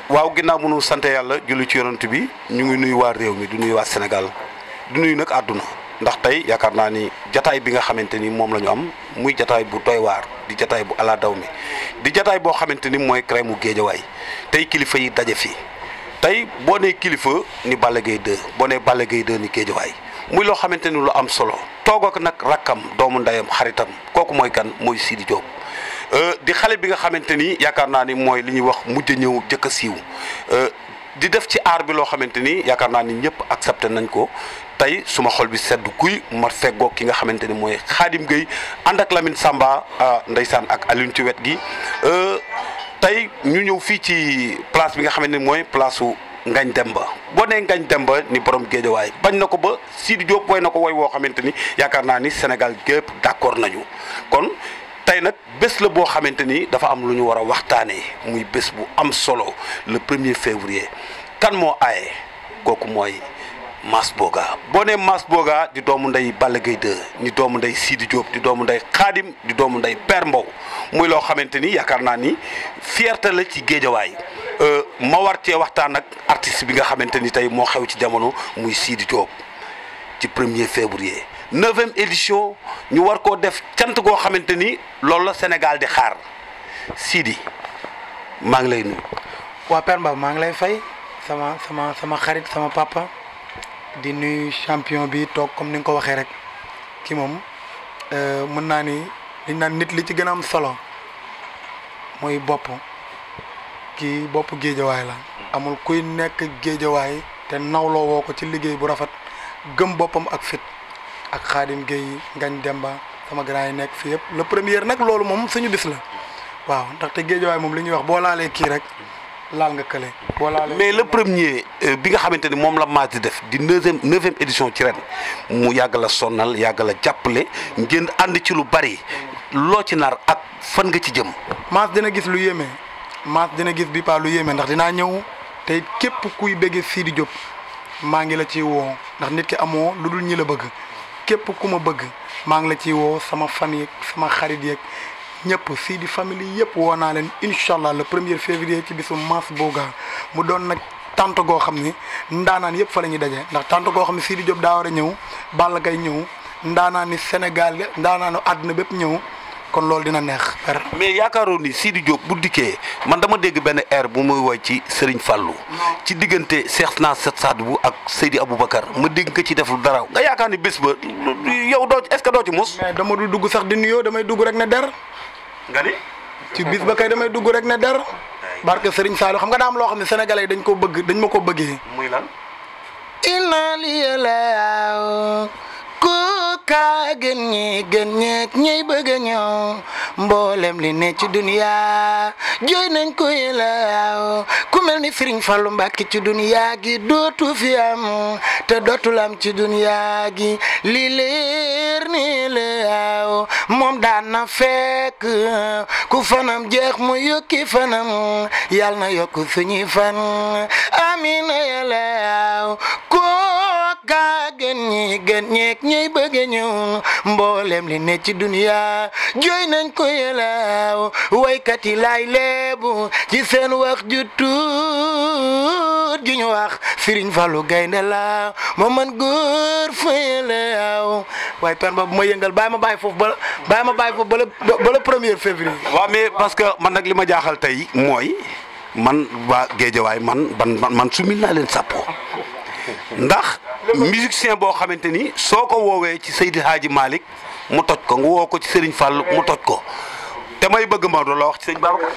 waaw ginnaaw mënu sante yàlla julli ci yonent bi ñu ngi nuyu waa réew mi du nuyu waa Sénégal du nuyu nag àdduna ndax tey yaakaar naa ni jataay bi nga xamante ni moom la ñu am muy jataay bu doy waar di jataay bu ala daw mi di jataay boo xamante ni mooy crème mu Géejawaay tey kilifa yi daje fi tey boo nee kilifa ni Balla Gaye 2 boo nee Balla Gaye 2 ni Géejawaay muy loo xamante ni lu am solo toog ak nag rakkam doomu ndeyam xaritam kooku mooy kan mooy Sidy Diop di xale bi nga xamante ni yaakaar naa ni mooy li ñuy wax mujj a ñëw jëkk a siiw di def ci aar bi loo xamante ni yaakaar naa ni ñëpp accepté nañ ko tey suma xol bi sedd guy ma feggoo ki nga xamante ni mooy Khadim Gueye ànd ak Lamine Samba ndeysaan ak Alioune ci wet gi tey ñu ñëw fii ci place bi nga xamante ni mooy place su Ngagne Demba boo nee Ngagne Demba ni borom Géejawaay bañ na ko ba Sidy Diop woy na ko woy woo xamante ni yaakaar naa ni Sénégal gépp d'accord nañu kon tey nag bés la boo xamante ni dafa am lu ñu war a waxtaanee muy bés bu am solo le 1er février kan moo aaye kooku mooy Mass Boga boo nee Mass Boga di doomu ndey Balla Gaye 2 ni doomu ndey Sidy Diop di doomu ndey Khadim di doomu ndey Père Mbow muy loo xamante ni yaakaar naa ni fierté la ci Géejawaay ma war cee waxtaan ak artiste bi nga xamante ni tey moo xew ci jamono muy Sidy Diop ci 1er février 9e édition ñu war koo def cant goo xamante ni loolu la Sénégal di xaar Sidy maa ngi lay nuyu. waa Père Mbow maa ngi lay fay sama xarit sama papa di nuyu champion bi toog comme ni nga ko waxee rek ki moom mën naa ni liñ naan nit li ci gën a am solo mooy bopp kii bopp Géejawaay la amul kuy nekk Géejawaay te nawloo woo ko ci liggéey bu rafet gëm boppam ak fit ak Khadim Gueye Ngagne Demba sama grand yi nekk fii yëpp le premier nag loolu moom suñu bis la waaw ndaxte Géejawaay moom li ñuy wax boo laalee kii rek laal nga kële. boo laalee mais le premier bi nga xamante ni moom la Mass di def di 9e édition ci ren mu yàgg la sonnal yàgg la jàppale ngeen ànd ci lu bari loo ci nar ak fan nga ci jëm. Mass dina gis lu yéeme Mass dina gis bi pas lu yéeme ndax dinaa ñëw te képp kuy bëggee Sidy Diop maa ngi la ciy woo ndax nit ki amoo lu dul ñi la bëgg. képp ku ma bëgg maa ngi la ciy woo sama famille sama xarit yeeg ñëpp Sidy famille yëpp woo naa leen incha allah le 1er février ci bisu Mass Boga mu doon nag tant goo xam ni ndaanaan yëpp fa la ñuy daje ndax tant goo xam ne Sidy Diop daa war a ñëw Balla Gaye ñëw ndaanaan ni Sénégal ndaanaanu àdduna bépp ñëw kon loolu dina neex. mais yaakaaroon ni Sidy Diop bu dikkee man dama dégg benn air bu muy woy ci Serigne Fallou ci diggante Cheikh naa Sadibou ak Seydi Aboubacar ma dégg nga ci def lu dara nga yaakaar ni bés ba yow doo est-ce que doo ci mus. mais dama du dugg sax di nuyoo damay dugg rek ne der. nga ni. ci bis ba kay damay dugg rek ne der. barke Serigne Saliou xam nga daa am loo xam ne sénégalais yi dañ ko bëgg dañ ma ko bëggee. muy lan. inna lillahi ku ka gën ñeeg ñey bëgg a ñëw mboolem li ne ci duniya jooy nañ ko yelaaw ku mel ni Serigne Fallou Mbacké ci duniya gi dootu fi am te dootul am ci duniya gi li leer ni laaw moom daan na fekk ku fanam jeex mu yokki fanam yàlla na yokk suñuy fan amina yelaaw ko ka gën ñeeg ñey bëgg ñëw mboolem li ne ci duniya jooy nañ ko yelaaw waykat yi laay leebu ci seen wax ju tuut ju ñu wax Serigne Fallou gaynde la moo man góor fa yelaaw waaye Père Mbow bu ma yëngal bàyyi ma bàyyi foofu ba le 1er février. waaw mais parce que man nag li ma jaaxal tey mooy man waa Géejawaay man sumil naa leen sàppo ndax musicien boo xamante ni soo ko woowee ci Seydi Hadji Malick mu toj ko nga woo ko ci Serigne Fall mu toj ko te may bëgg Maodo la wax ci sëñ Babacar.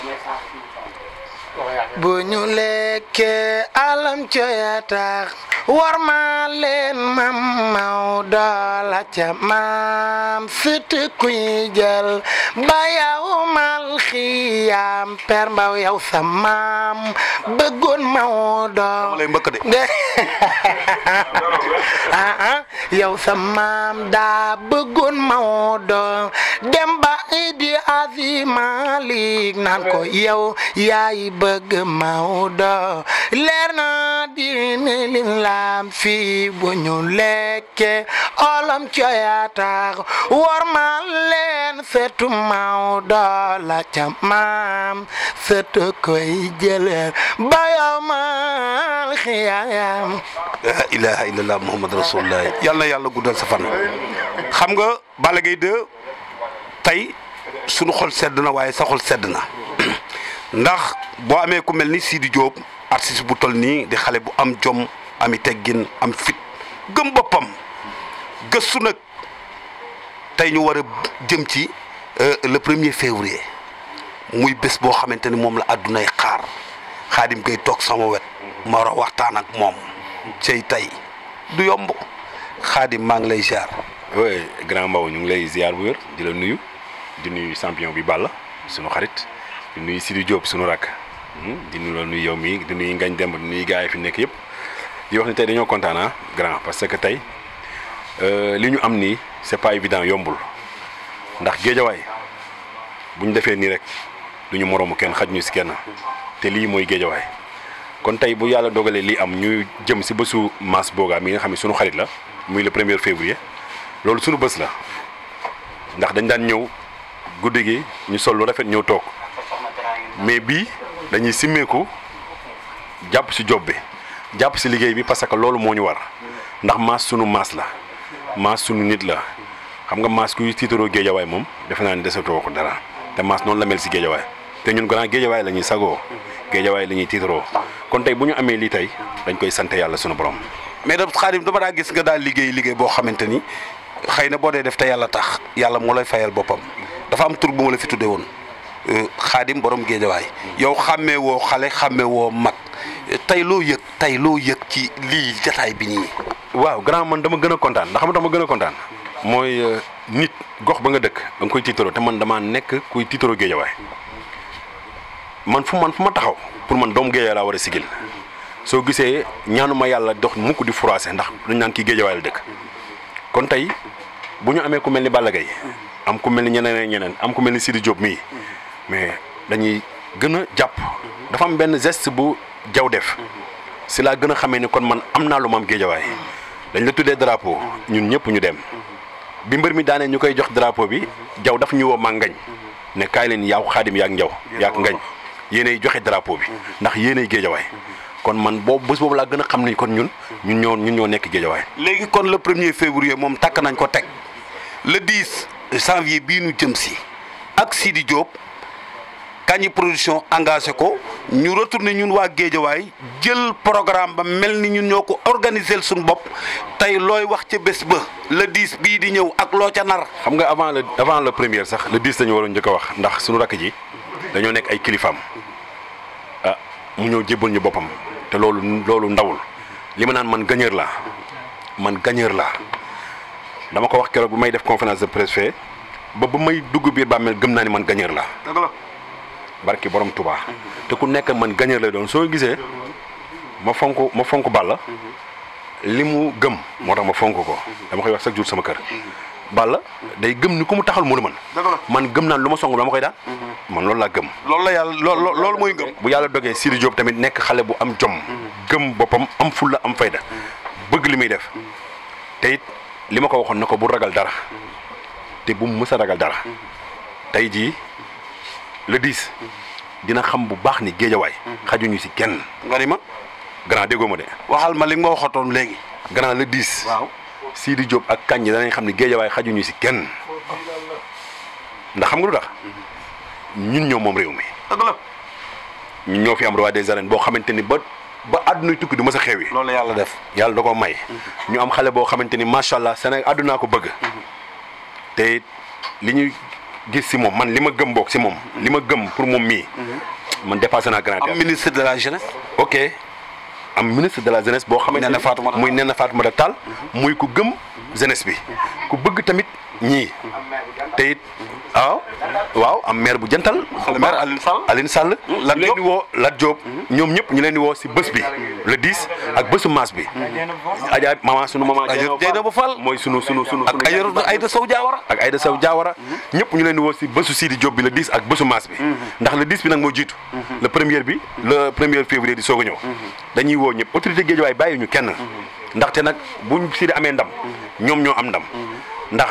bu ñu lekkee alam coya tax war ma leen mam Maodo la ca maam sët kuy jël ba yow mal xiyaam Père Mbow yow sa maam bëggoon Maodo. dama lay mbëkk de. yow sa maam daa bëggoon Maodo dem ba Idi Azi Malik naan ko yow yaay bëgg Maodo leer na diine lislaam fii bu ñu lekke olam coya tax war ma leen setu Maodo la ca maam setu koy jëlee ba yow mal xiyaam. la ilaha illallah muhammad rasulullah yàlla na yàlla guddal sa fan. xam nga Balla Gaye 2 tey sunu xol sedd na waaye sa xol sedd na ndax boo amee ku mel ni Sidi Diop artiste bu toll nii di xale bu am jom ami teggin am fit gëm boppam gëstu nag tey ñu war a jëm ci le 1er février muy bés boo xamante ni moom la àddunay xaar Khadim Gueye toog sama wet ma war a waxtaan ak moom cey tey du yomb Khadim maa ngi lay ziar. oui grand Mbaw ñu ngi lay ziar bu wér di la nuyu di nuyu champion bi Balla sunu xarit di nuyu Sidi Diop sunu rakk di nuyu la nuyu yow mii di nuyu Ngañ Demba di nuyu gars yi fi nekk yëpp di wax ni tey dañoo kontaan ah grand parce que tey li ñu am nii c'est pas évident yombul ndax géejawaay bu ñu defee nii rek du ñu moroomu kenn xaj ñu si kenn te lii mooy géejawaay kon tey bu yàlla dogalee lii am ñu jëm si bésu Mass Boga mi nga xam ne sunu xarit la muy le 1er février loolu sunu bés la ndax dañ daan ñëw guddi gi ñu sol lu rafet ñëw toog mais bii dañuy simmeeku jàpp si job bi jàpp si liggéey bi parce que loolu moo ñu war ndax Mass sunu Mass la Mass sunu nit la xam nga Mass kuy tiitaroo géejawaay moom defe naa ne desatoo ko dara te Mass noonu la mel si géejawaay te ñun grand géejawaay la ñuy sagoo géejawaay la ñuy tiitaroo kon tey bu ñu amee lii tey dañ koy sant yàlla sunu borom. mais da Khadim dama daa gis nga daal liggéey boo xamante ni xëy na boo dee def te yàlla tax yàlla moo lay fayal boppam dafa am tur bu ma la fi tuddee woon Khadim borom géejawaay yow xàmmee woo xale xàmmee woo mag tey loo yëg ci lii jataay bi nii. waaw grand man dama gën a kontaan ndax dama gën a kontaan mooy nit gox ba nga dëkk da nga koy tiitaroo te man damaa nekk kuy tiitaroo géejawaay man fu ma taxaw pour man doomu géejawaay laa war a sigil soo gisee ñaanuma yàlla dox mukk di froissé ndax dañ naan kii géejawaay la dëkk kon tey bu ñu amee ku mel ni Balla Gaye am ku mel ni ñeneen am ku mel ni Sidi Diop mii mais dañuy gën a jàpp dafa am benn geste bu jaw def si laa gën a xamee ni kon man am naa lu ma am géejawaay dañ la tuddee drapeau ñun ñëpp ñu dem bi mbër mi daanee ñu koy jox drapeau bi jaw daf ñu woo ma ngañ ne kaay leen yaaw Xaadim yaak njaw yaak ngañ yéenay joxe drapeau bi ndax yéenay géejawaay kon man boobu bés boobu laa gën a xam ni kon ñun ñoo nekk géejawaay. léegi kon le 1er février moom takk nañ ko teg le 10 janvier bii nu jëm si ak Sidi Diop Kandji production engagé ko ñu retourné ñun waa géejawaay jël programme ba mel ni ñun ñoo ko organiser suñu bopp tey looy wax ca bés ba le 10 bii di ñëw ak loo ca nar. xam nga avant le premier sax le 10 dañu waroon njëkk a wax ndax suñu rakk ji dañoo nekk ay kilifaam mu ñëw jébbal ñu boppam te loolu ndawul li ma naan man gagneur laa dama ko wax keroog bu may def conférence de presse fee ba may dugg biir bàmmeel gëm naa ni man gagneur laa. dëgg la. barki borom Touba. te ku nekk man gagneur lay doon soo gisee ma fonk Balla li mu gëm moo tax ma fonk ko dama koy wax chaque jour sama kër. Balla day gëm ni ku mu taxal mu mën. man gëm naan lu ma song dama koy daan. man loolu laa gëm. loolu la yàlla loolu mooy gëm. bu yàlla dogee Sidi Diop tamit nekk xale bu am jom. gëm boppam am fulla am fayda. bëgg li muy def. te it li ma ko waxoon na ko bu ragal dara. te bu mu mës a ragal dara. tey jii le 10. dina xam bu baax ni géejawaay. xajuñu si kenn. nga ni ma. grand déggoo ma de. waxal ma li nga ma waxatoon léegi. grand le 10. waaw. Sidi Diop ak Kandji danañ xam ni géejawaay xajuñu si kenn ndax xam nga lu tax ñun ñoo moom réew mi. dëgg la. ñun ñoo fi am roi des arènes boo xamante ni ba àddunay tukki du mës a xewi. loolu yàlla def. yàlla da ko may. ñu am xale boo xamante ni macha allah Sénégal àddunaa ko bëgg. te li ñuy gis si moom man li ma gëm boog si moom. li ma gëm pour moom mii. man dépassé naa grand. am ministre de la jeunesse. ok. am ministre de la jeunesse boo xamante ni muy Néné Fatoumata Tall muy ku gëm jeunesse bi ku bëgg tamit ñii te it waaw am maire bu jantal. le maire Alioune Sall. ñu leen di woo Lat Diop. ñoom ñëpp ñu leen di woo si bés bi le 10 ak bésu maas bi. Adja maman sunu maman Dieynaba Fall mooy sunu ak Aïda Sow Diawara. ak Aïda Sow Diawara. ñëpp ñu leen di woo si bésu Sidi Diop bi le 10 ak bésu maas bi. ndax le 10 bi nag moo jiitu. le premier bi le 1er février di soog a ñëw. dañuy woo ñëpp autorité Guédiawaye bàyyi ñu kenn. ndaxte nag buñ Sidi amee ndam. ñoom ñoo am ndam. ndax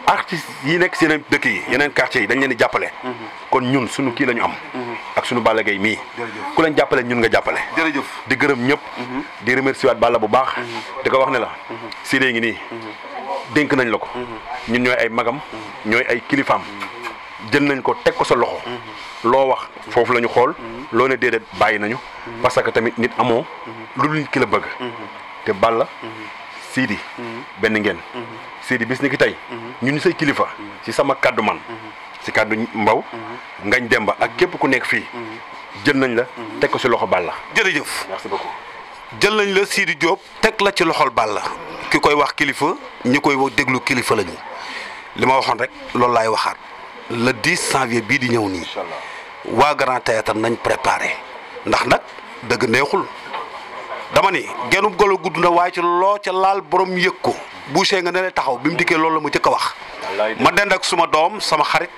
artistes yi nekk si yeneen dëkk yi yeneen quartiers yi dañ leen di jàppale. kon ñun suñu kii la ñu am. ak suñu Balla Gaye mii. ku leen jàppale ñun nga jàppale. jërëjëf di gërëm ñëpp. di remercier waat Balla bu baax. di ko wax ne la. Sidi ngi nii. dénk nañ la ko. ñun ñooy ay magam. ñooy ay kilifaam. jël nañ ko teg ko sa loxo. loo wax foofu la ñu xool. loo ne déedéet bàyyi nañu. parce que tamit nit amoo. lu dul ki la bëgg. te Balla. Sidi. benn ngeen. Sidi bis ni ki tey. ñun say kilifa. ci sama kaddu man. ci kaddu Mbaw. Ngañ Demba ak képp ku nekk fii. jël nañ la teg ko ci loxo Balla. jërëjëf merci beaucoup. jël nañ la Sidi Diop teg la ci loxol Balla. ki koy wax kilifa ñi koy déglu kilifa lañu li ma waxoon rek loolu laay waxaat le 10 janvier bii di ñëw nii. waa Grand Théâtre nañ préparé ndax nag dëgg neexul dama ni genub golo gudd na waaye ci loo ca laal borom yëg ko boucher nga ne la taxaw bi mu dikkee loolu la ma jëkk a wax. ma dend ak suma doom sama xarit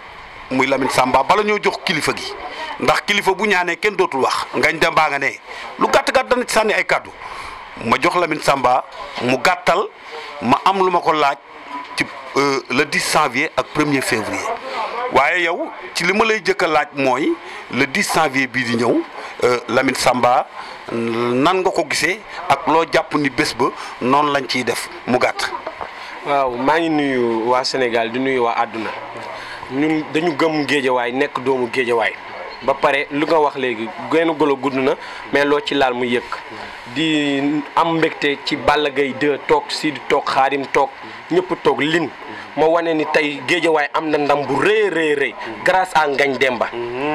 muy Lamine Samba bala ñoo jox kilifa gi ndax kilifa bu ñaanee kenn dootul wax Ngañ Demba nga ne lu gàtt gàtt dana ci sànni ay kàddu ma jox Lamine Samba mu gàttal ma am lu ma ko laaj ci le 10 janvier ak 1er février. waaye yow ci li ma lay jëkk a laaj mooy le 10 janvier bii di ñëw Lamine Samba nan nga ko gisee ak loo jàpp ni bés ba noonu lañ ciy def mu gàtt. waaw maa ngi nuyu waa Sénégal di nuyu waa àdduna ñun dañu gëm Guédiawaye nekk doomu Guédiawaye ba pare lu nga wax léegi genn golo gudd na mais loo ci laal mu yëkk di am mbégte ci Balla Gaye 2 toog Sidi toog Xaadim toog ñëpp toog lin ma wane ni tey Guédiawaye am na ndam bu rëy grâce à Ngañ Demba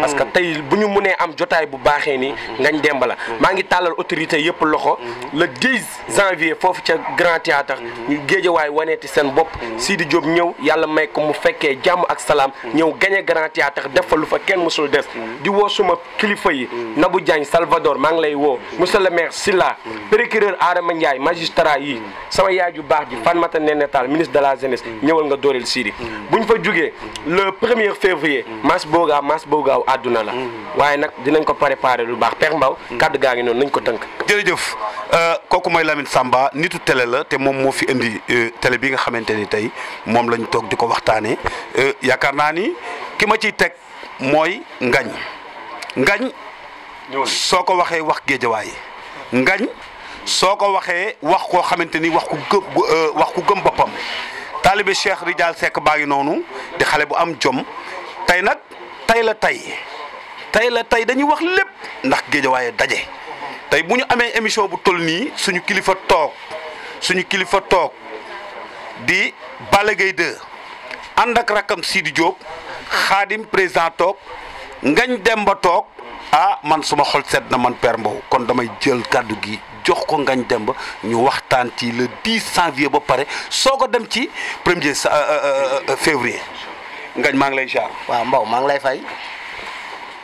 parce que tey bu ñu mënee am jotaay bu baaxee ni Ngañ Demba la maa ngi tàllal autorité yëpp loxo le 10 janvier foofu ca Grand Théâtre ñu Guédiawaye waneeti seen bopp Sidi Diop ñëw yàlla may ko mu fekkee jàmm ak salaam ñëw gañe Grand Théâtre def fa lu fa kenn mësul des di woo suma kilifa yi Nabou Diagne Salvador maa ngi lay woo monsieur le maire Silla procureur Adama Ndiaye magistrat yi sama yaay ju baax ji Fatmata Néné Tall ministre de la jeunesse ñëwal nga dooleel Sidi bu ñu fa jógee le 1er février mas boogaaw àdduna la waaye nag dinañ ko préparer lu baax Père Mbaw kaddu gaa ngi noonu nañ ko tënk. jërëjëf kooku mooy Lamine Samba nitu télé la te moom moo fi indi télé bi nga xamante ni tey moom lañ toog di ko waxtaanee yaakaar naa ni ki ma ciy teg mooy Ngañ soo ko waxee wax Guédiawaye Ngañ soo ko waxee wax koo xamante ni wax ku gëm boppam taalibe Cheikh Rijal Seck baa ngi noonu di xale bu am jom tey nag tey la dañuy wax lépp ndax Guédiawaye daje tey bu ñu amee émission bu toll nii suñu kilifa toog di Balla Gaye 2 ànd ak rakam Sidi Diop Xaadim président toog Ngañ Demba toog man suma xol sedd na man Père Mbow kon damay jël kàddu gi jox ko Ngañ Demba ñu waxtaan ci le 10 janvier ba pare soo ko dem ci 1er février Ngañ maa ngi lay jaar. waaw Mbow maa ngi lay fay.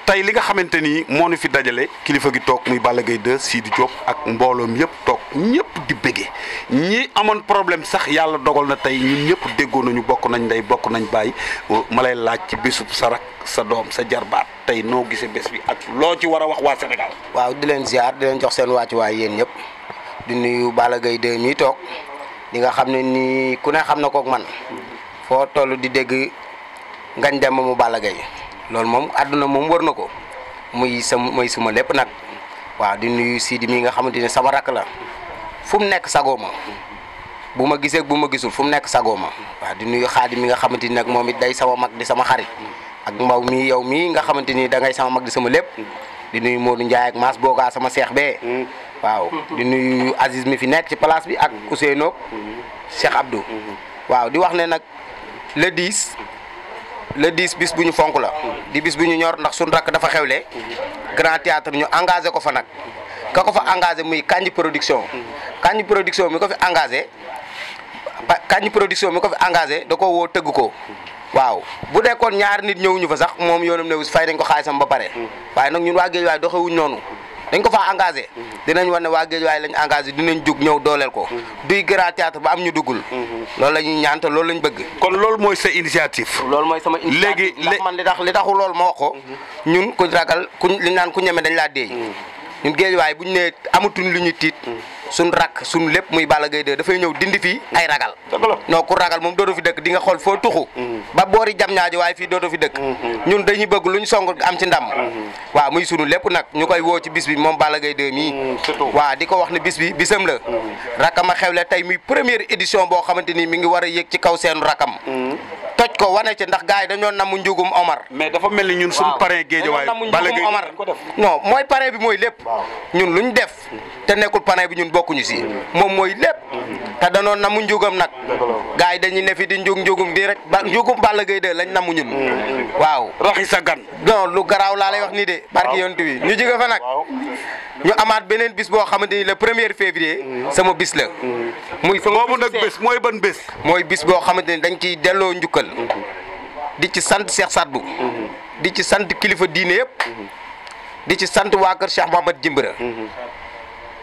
tey li nga xamante ni moo ñu fi dajale kilifa gi toog muy Balla Gaye 2 Sidi Diop ak mbooloom yëpp toog ñëpp di bëggee ñi amoon problème sax yàlla dogal na tey ñun ñëpp déggoo nañu bokk nañ ndey bokk nañ bàyyi ma lay laaj ci bésub sa rak sa doom sa jarbaat tey noo gisee bés bi ak loo ci war a wax waa Sénégal. waaw di leen ziar di leen jox seen wàccuwaay yéen ñëpp di nuyu Balla Gaye 2 mii toog li nga xam ne nii ku ne xam na kook man foo toll di dégg Ngañ Demba mu Balla Gaye loolu moom àdduna moom wër na ko muy suma lépp nag waaw di nuyu Sidi mii nga xamante ne sama rakk la fu mu nekk sagoo ma bu ma gisee bu ma gisul fu mu nekk sagoo ma waaw di nuyu Xaadim mi nga xamante ni nag moom it day sama mag di sama xarit ak Mbaw mii yow mii nga xamante ni da ngay sama mag di sama lépp di nuyu Modou Ndiaye ak Mass Boga sama seex bee waaw di nuyu Aziz mi fi nekk ci place bi ak Ousseynou Cheikh Abdou waaw di wax ne nag le 10 bis bu ñu fonk la di bis bu ñu ñor ndax suñu rakk dafa xewle Grand Théâtre ñu engagé ko fa nag ka ko fa engagé muy Kandji production mi ko fi engagé Kandji production mi ko fi engagé da ko woo tëgg ko waaw bu dekkoon ñaari nit ñëwuñu fa sax moom yoonam ne fay nañ ko xaalisam ba pare waaye nag ñun waa Guédiawaye doxewuñ noonu dañ ko faa engagé dinañ wan ne waa Guédiawaye lañ engagé dinañ jug ñëw dooleel ko duy grand théâtre ba am ñu duggul loolu la ñuy ñaan te loolu lañ bëgg. kon loolu mooy sa initiative. loolu mooy sama initiative ndax man li taxu loolu ma wax ko ñun ku ragal li naan ku ñeme dañ laa deey ñun Guédiawaye bu ñu nee amatuñ lu ñu tiit suñ rakk suñ lépp muy Balla Gaye 2 dafay ñëw dindi fii ay ragal non ku ragal moom dootu fi dëkk di nga xool foo tuxu ba boori jam ñaajo waaye fii dootu fi dëkk ñun dañuy bëgg lu ñu song am ci ndam waaw muy sunu lépp nag ñu koy woo ci bis bi moom Balla Gaye 2 mii waaw di ko wax ne bis bi bisam la rakkam a xewle tey muy première édition boo xamante ni mi ngi war a yéeg ci kaw seenu rakkam toj ko wane ci ndax gars yi dañoo namu njugum Omar mais dafa mel ni ñun suñu parrain Guédiawaye Balla Gaye Omar non mooy parrain bi mooy lépp ñun luñ def te nekkul parrain bi ñun bokkuñu si moom mooy lépp te danoon namu njugam nag gars yi dañuy ne fi di njugum di rek njugum Balla Gaye 2 lañ namu ñun waaw raxi sa gan non lu garaaw laa lay wax nii de barki yonent bi ñu jóge fa nag ñu amaat beneen bis boo xamante ni le 1er février sama bis la muy boobu nag bés mooy ban bés mooy bis boo xamante ni dañ ciy delloo njukkal di ci sant Cheikh Sadbou di ci sant kilifa diine yëpp di ci sant waa kër Cheikh Mohamad Jimbira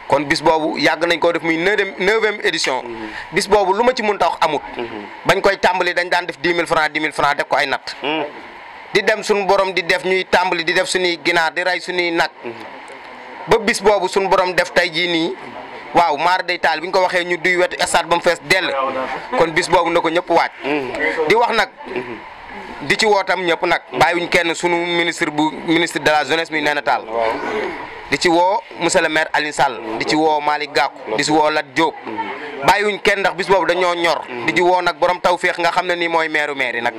kon bis boobu yàgg nañ koo def muy 9e édition bis boobu lu ma ci mënta wax amut bañ koy tàmbali dañ daan def 10 000 francs 10 000 francs def ko ay natt di dem suñu borom di def ñuy tàmbali di def suñuy ginaar di rey suñuy nag ba bis boobu suñu borom def tey jii nii waaw maar day taal bi ñu ko waxee ñu duy wetu stade ba mu fees dell kon bis boobu na ko ñëpp waaj di wax nag di ci wootam ñëpp nag bàyyiwuñ kenn sunu ministre de la jeunesse mi Néné Tall di ci woo monsieur le maire Alioune Sall di ci woo Malick Gakou di ci woo Lat Diop bàyyiwuñ kenn ndax bis boobu dañoo ñor di ci woo nag borom tawféex nga xam ne nii mooy maire yi nag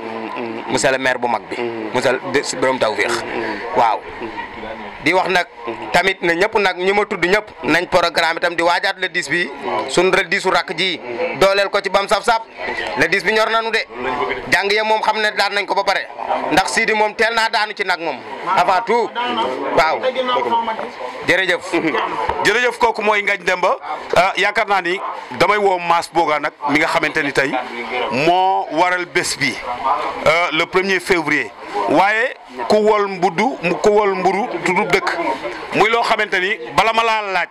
monsieur le maire bu mag bi monsieur borom tawféex waaw di wax nag tamit ne ñëpp nag ñi ma tudd ñëpp nañ programme itam di waajaat le 10 bi suñ le 10 rakk ji dooleel ko ci bam saf-saf le 10 bi ñor nañu de jàng ya moom xam ne daan nañ ko ba pare ndax Sidi moom teel naa daanu ci nag moom avant tout waaw jërëjëf kooku mooy Ngagne Demba yaakaar naa ni damay woo Mass Boga nag mi nga xamante ni tey moo waral bés bi le 1er février waaye ku wol mburu tudd dëkk muy loo xamante ni bala ma laa laaj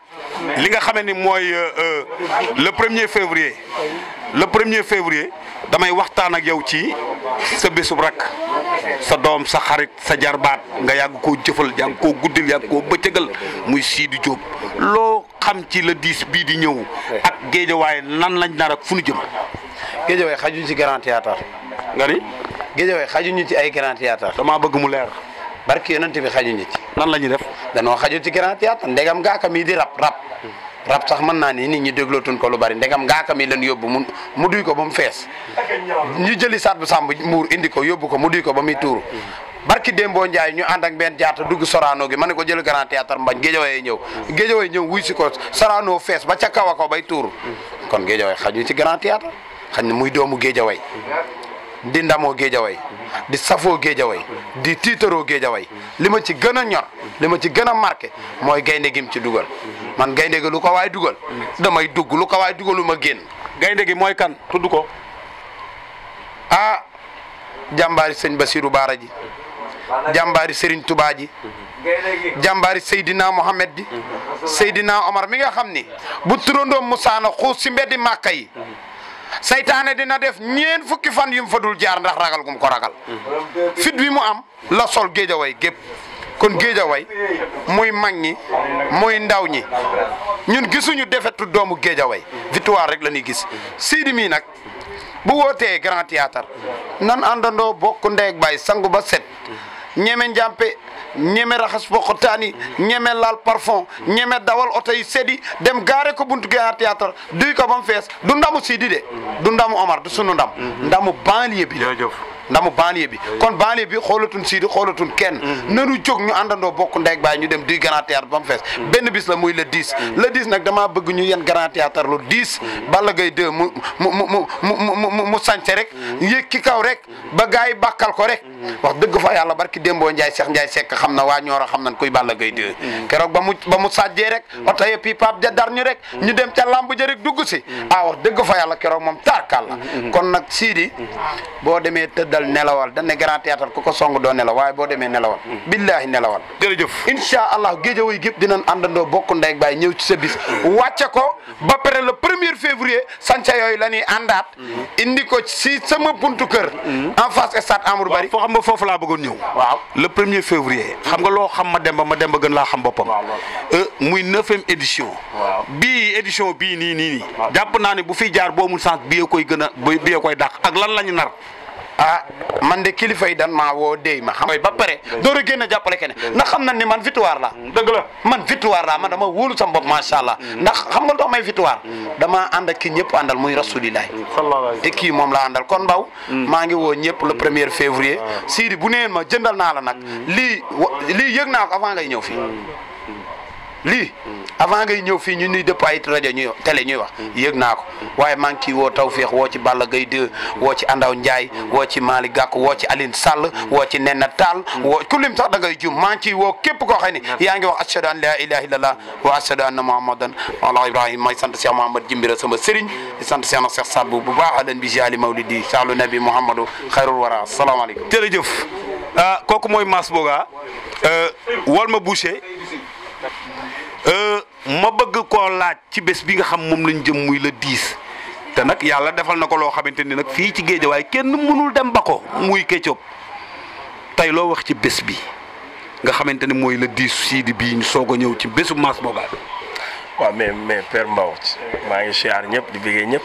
li nga xamante ni mooy le 1er février damay waxtaan ak yow ci sa bésub rakk sa doom sa xarit sa jarbaat nga yàgg koo jëfal yàgg koo guddil yàgg koo bëccëgal muy Sidi Diop loo xam ci le 10 bii di ñëw ak Guédiawaye nan lañ nar ak fu nu jëm. Guédiawaye xajuñ ci grand théâtre nga ni. Guédiawaye xajuñu ci ay grand théâtre damaa bëgg mu leer. barki yonent bi xajuñu ci. nan la ñuy def. danoo xaju ci grand théâtre ndegam ngaaka mii di rap sax mën naa ni nit ñi déglootuñ ko lu bari ndegam ngaaka mi leen yóbbu mu duy ko ba mu fees ñu jëli saat bu sàmb muur indi ko yóbbu ko mu duy ko ba muy tuuru barki Dembo Ndiaye ñu ànd ak benn jaata dugg Sorano gi ma ne ko jël grand théâtre mbañ Guédiawaye ñëw wuy si ko Sorano fees ba ca kaw a ko bay tuuru kon Guédiawaye xaju ci grand théâtre xañ ne muy doomu Guédiawaye di ndamoo Guédiawaye di safoo Guédiawaye di tiitaroo Guédiawaye li ma ci gën a ñor li ma ci gën a marqué mooy gaynde gi mu ci dugal man gaynde gi lu ko waay dugal damay dugg lu ko waay dugalu ma génn. gaynde gi mooy kan tudd ko. jàmbaari sëñ Bassirou Baara ji jàmbaari Serigne Touba ji jàmbaari Seydina Mohamed ji Seydina Omar mi nga xam ni bu turandoom Musaana xuus si mbeddi Màkka yi saytaane dina def ñeen fukki fan yu mu fa dul jaar ndax ragal gum ko ragal fit wi mu am la sol Guédiawaye gépp kon Guédiawaye muy mag ñi muy ndaw ñi ñun gisuñu defetu doomu Guédiawaye victoire rek la ñuy gis Sidi mii nag bu wootee grand théâtre nan àndandoo bokk ndeeg bay sangu ba set ñeme njàmpe ñeme raxas poqotaani ñeme laal parfum ñeme dawal oto yi seddi dem gaare ko buntu grand théâtre duy ko ba mu fees du ndamu Sidi de du ndamu Omar du sunu ndam ndamu banlieue bi jërëjëf ndamu banlieue bi kon banlieue bi xoolatun Sidi xoolatun kenn nanu jóg ñu àndandoo bokk ndeeg baay ñu dem duy Grand Théâtre ba mu fees benn bis la muy le 10 le 10 nag damaa bëgg ñu yen Grand Théâtre lu 10 Balla Gaye 2 mu sañse rek yéeg ki kaw rek ba gars yi bàkkal ko rek wax dëgg fa yàlla barki Dembo Ndiaye Cheikh Ndiaye Seck xam na waa Ñooro xam nañ kuy Balla Gaye 2 keroog ba mu sàjjee rek oto yëpp yi pap ja dar ñu rek ñu dem ca lamb ja rek dugg si wax dëgg fa yàlla keroog moom tarkal la kon nag Sidi boo demee tëddal nelawal dañ ne Grand Théâtre ku ko song doo nelaw waaye boo demee nelawal billaahi nelawal jërëjëf incha allah géejawaay gépp dinañ àndandoo bokk ndey ak baay ñëw ci sa bis wàcce ko ba pare le 1er février sanca yooyu la ñuy àndaat indi ko si sama buntu kër en face stade Amadou Barry foo xam nga foofu laa bëggoon ñëw waaw le 1er février xam nga loo xam ma demba gën laa xam boppam muy 9e édition bii édition bii nii jàpp naa ne bu fi jaar boo mun sens bi koy gën a bi koy dàq ak lan la ñu nar man de kilifa yi dan maa woo déy ma xam ba pare door a génn jàppale keneen ndax xam na ni man victoire la dëgg la man victoire la man dama wóolu sama bopp macha allah ndax xam nga lu tax may victoire dama ànd ak ki ñëpp àndal muy rasulillahi te kii moom la àndal kon Mbaw maa ngi woo ñëpp le 1er février Sidi bu neen ma jëndal naa la nag lii yëg naa ko avant ngay ñëw fii lii avant ngay ñëw fii ñu nuy dëpp ay rajo ñuy télé ñuy wax yëg naa ko waaye maa ngi ciy woo Tawfekh woo ci Balla Gaye 2 woo ci Andaw Ndiaye woo ci Malick Gakou woo ci Aline Sall woo ci Nena Tall woo ku lim sax da ngay jum maa ngi ciy woo képp koo xam ne yaa ngi wax ashhadu an la ilaha illallah wa ashhadu anna muhammadan ala ibrahim may sant Cheikh Mouhamad Jimbira sama sëriñ di sant Cheikh na Cheikh Sadbou bu baax alan bi jali mawlidi saalu nabi Mouhamadou xayrul wara asalaamaaleykum jërëjëf kooku mooy Mass Boga wal ma boucher ma bëgg koo laaj ci bés bi nga xam moom lañ jëm muy le 10 te nag yàlla defal na ko loo xamante ni nag fii ci Géejawaay kenn mënul dem ba ko muy Ketchup tey loo wax ci bés bi nga xamante ni mooy le 10 Sidi bii ñu soog a ñëw ci bésu Mass Boga. waaw mais Père Mbaw maa ngi siyaar ñëpp di bëggee ñëpp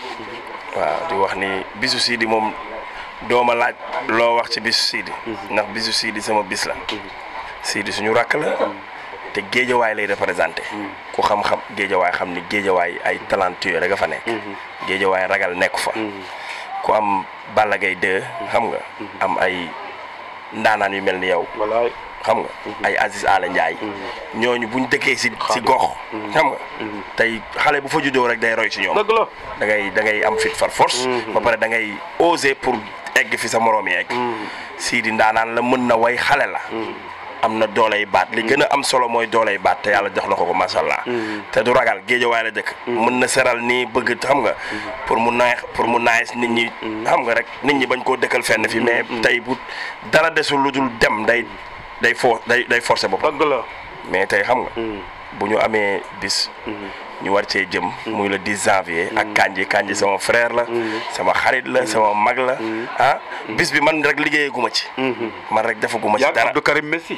waaw di wax ni bisu Sidi moom dooma laaj loo wax ci bisu Sidi ndax bisu Sidi sama bis la Sidi suñu rakk la te géejawaay lay représenté ku xam-xam géejawaay xam ni géejawaay ay talentueux rek a fa nekk géejawaay ragal nekku fa ku am Balla Gaye 2 xam nga am ay ndaanaan yu mel ni yow xam nga ay Aziz Ala Ndiaye ñooñu buñ dëkkee si gox xam nga tey xale bu fa juddoo rek day roy ci ñoom da ngay am fit far force ba pare da ngay oser pour egg fi sa moroom yi egg Sidi ndaanaan la mën na way xale la am na dooley baat li gën a am solo mooy dooley baat te yàlla jox na ko macha allah te du ragal géejawaay la dëkk mën na seral nii bëgg xam nga pour mu naaj nit ñi xam nga rek nit ñi bañ koo dëkkal fenn fi mais tey bu dara desul lu dul dem day forcer boppam mais tey xam nga bu ñu amee bis ñu war cee jëm muy le 10 janvier ak Kandji sama frère la sama xarit la sama mag la bis bi man rek liggéeyaguma ci man rek defaguma ci dara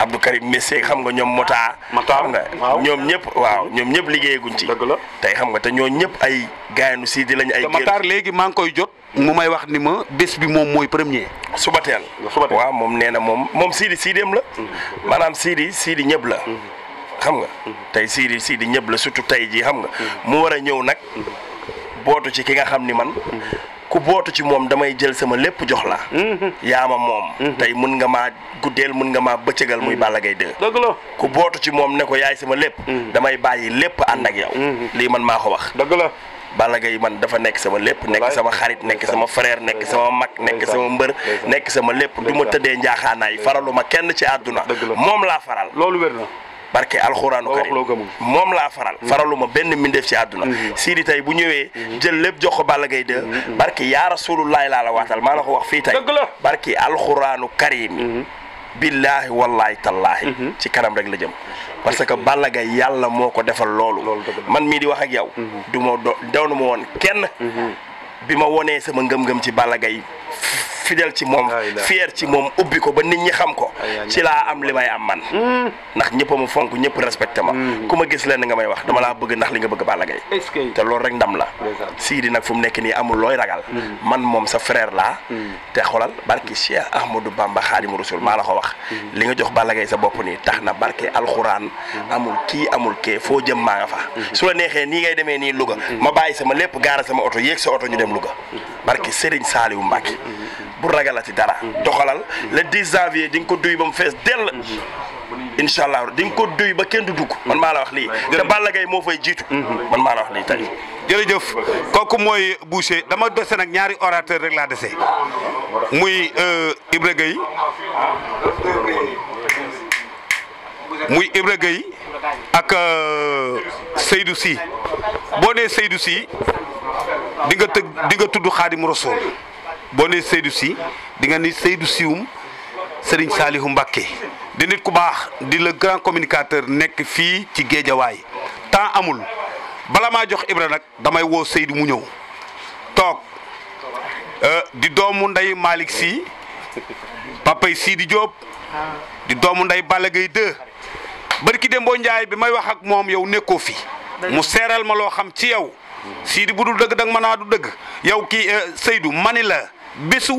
Abdou Karim Messi xam nga ñoom Mota xam nga ñoom ñëpp liggéeyaguñ ci tey xam nga te ñoo ñëpp ay gaayanu Sidi lañ ay Matar léegi maa ngi koy jot mu may wax ni ma bés bi moom mooy premier suba teel waaw moom nee na moom Sidiem la maanaam Sidi ñëpp la xam nga tey Sidi ñëpp la surtout tey jii xam nga mu war a ñëw nag bootu ci ki nga xam ni man ku bootu ci moom damay jël sama lépp jox la yaama moom tey mën nga maa guddeel mën nga maa bëccëgal muy Balla Gaye 2 dëgg la ku bootu ci moom ne ko yaay sama lépp damay bàyyi lépp ànd ak yow lii man maa ko wax dëgg la Balla Gaye man dafa nekk sama lépp nekk sama xarit nekk sama frère nekk sama mag nekk sama mbër nekk sama lépp du ma tëddee njaaxaanaay faralu ma kenn ci àdduna moom laa faral loolu wér na barke alxuraanu karim moom laa faraluma benn mbindeef ci àdduna Sidi tey bu ñëwee jël lépp jox ko Balla Gaye 2 barke yaa rasulullahi laa la waatal maa la ko wax fii tey barke alxuraanu karim billaahi wallaahi tallaahi ci kanam rek la jëm parce que Balla Gaye yàlla moo ko defal loolu man mii di wax ak yow du ma daw na ma woon kenn bi ma wonee sama ngëm-ngëm ci Balla Gaye fidèle ci moom fier ci moom ubbi ko ba nit ñi xam ko ci laa am li may am man ndax ñëpp a ma fonk ñëpp respecté ma ku ma gis leen nga may wax dama laa bëgg ndax li nga bëgg Balla Gaye te loolu rek ndam la Sidi nag fu mu nekk nii amul looy ragal man moom sa frère laa te xolal barki Cheikh Ahmadou Bamba Khadimu Rasul maa la ko wax li nga jox Balla Gaye sa bopp nii tax na barke alxuraan amul kii amul kee foo jëm maa nga fa su la neexee nii ngay demee nii Louga ma bàyyi sama lépp gaara sama oto yéeg sa oto ñu dem Louga barki Serigne Saliou Mbacké pour ragalati dara. doxalal le 10 janvier di nga ko duy ba mu fees dell. incha allah di nga ko duy ba kenn du dugg. man maa la wax lii. te Balla Gaye moo fay jiitu. man maa la wax lii tey. jërëjëf kooku mooy Boucher dama dese nag ñaari orateur rek laa dese muy Ibra Gueye ak Seydou Sy boo nee Seydou Sy di nga tudd Xaadimu Rasuul boo nee Seydou Sy di nga ni Seydou Syum Serigne Saliou Mbacké di nit ku baax di le grand communicateur nekk fii ci Géejawaay temps amul bala maa jox Ibra nag damay woo Seydou mu ñëw toog di doomu nday Malick Sy papay Sidi Diop di doomu nday Balla Gaye 2 barki Dembo Njaay bi may wax ak moom yow nekkoo fi mu seeral ma loo xam ci yow Sidi bu dul dëgg danga mën naa du dëgg yow kii Seydou mani la bésu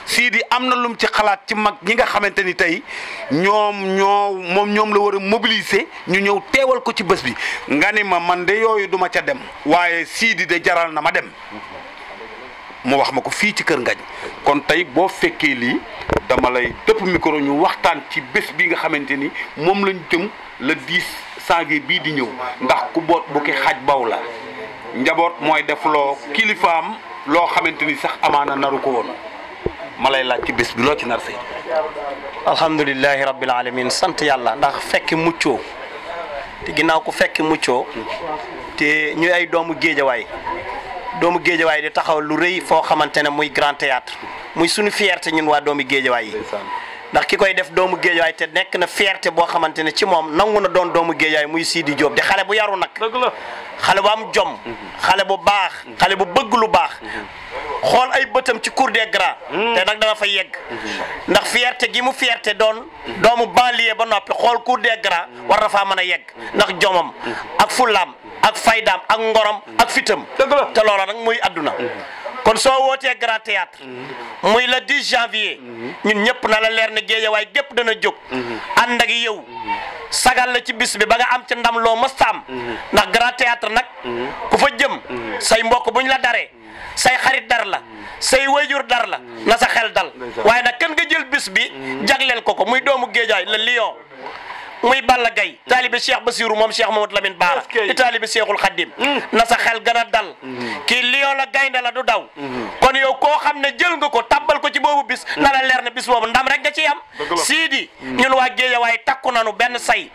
Sidi am na lum ci xalaat ci mag ñi nga xamante ni tey ñoom la war a mobiliser ñu ñëw teewal ko ci bés bi nga ni ma man de yooyu duma ca dem waaye Sidi de jaral na ma dem mu wax ma ko fii ci Kër Ngañ kon tey boo fekkee lii dama lay dëpp micro ñu waxtaan ci bés bi nga xamante ni moom lañ jëm le 10 janvier bii di ñëw ndax ku boot bu ki xaj baw la njaboot mooy def loo kilifaam loo xamante ni sax amaana naru ko woon ma lay laaj ci bés bi loo ci nar sey alhamdulilahi rabbil alamin sant yàlla ndax fekki muccoo te ginnaaw ku fekki muccoo te ñuy ay doomu géejawaay di taxaw lu rëy foo xamante ne muy grand théâtre muy suñu fierté ñun waa doomu géejawaay yi ndax ki koy def doomu géejawaay te nekk na fierté boo xamante ne ci moom nangu na doon doomu géejawaay muy Sidi Diop di xale bu yaru nag xale bu am jom xale bu baax xale bu bëgg lu baax xool ay bëtam ci cour des grands te nag dama fa yegg ndax fierté gi mu fierté doon doomu banlieue ba noppi xool cour des grands war na faa mën a yegg ndax jomam ak fullaam ak faydaam ak ngorom ak fitam te loola nag muy adduna kon soo wootee grand théâtre muy le 10 janvier ñun ñëpp na la leer ne géejawaay gépp dana jóg ànd ak yow sagal la ci bis bi ba nga am ci ndam loo mësta am ndax grand théâtre nag ku fa jëm say mbokk buñ la daree say xarit dar la say wayjur dar la na sa xel dal waaye nag kan nga jël bis bi jagleel ko muy doomu géejawaay le lion muy Balla Gaye taalibe Cheikh Bassirou moom Cheikh Mamadou Lamine Bara di taalibe Cheikhul Khadim na sa xel gën a dal kii lion la gaynde la du daw kon yow koo xam ne jël nga ko tabbal ko ci boobu bis na la leer ne bis boobu ndam rek nga ciy am Sidi ñun waa Géejawaay takku nanu benn say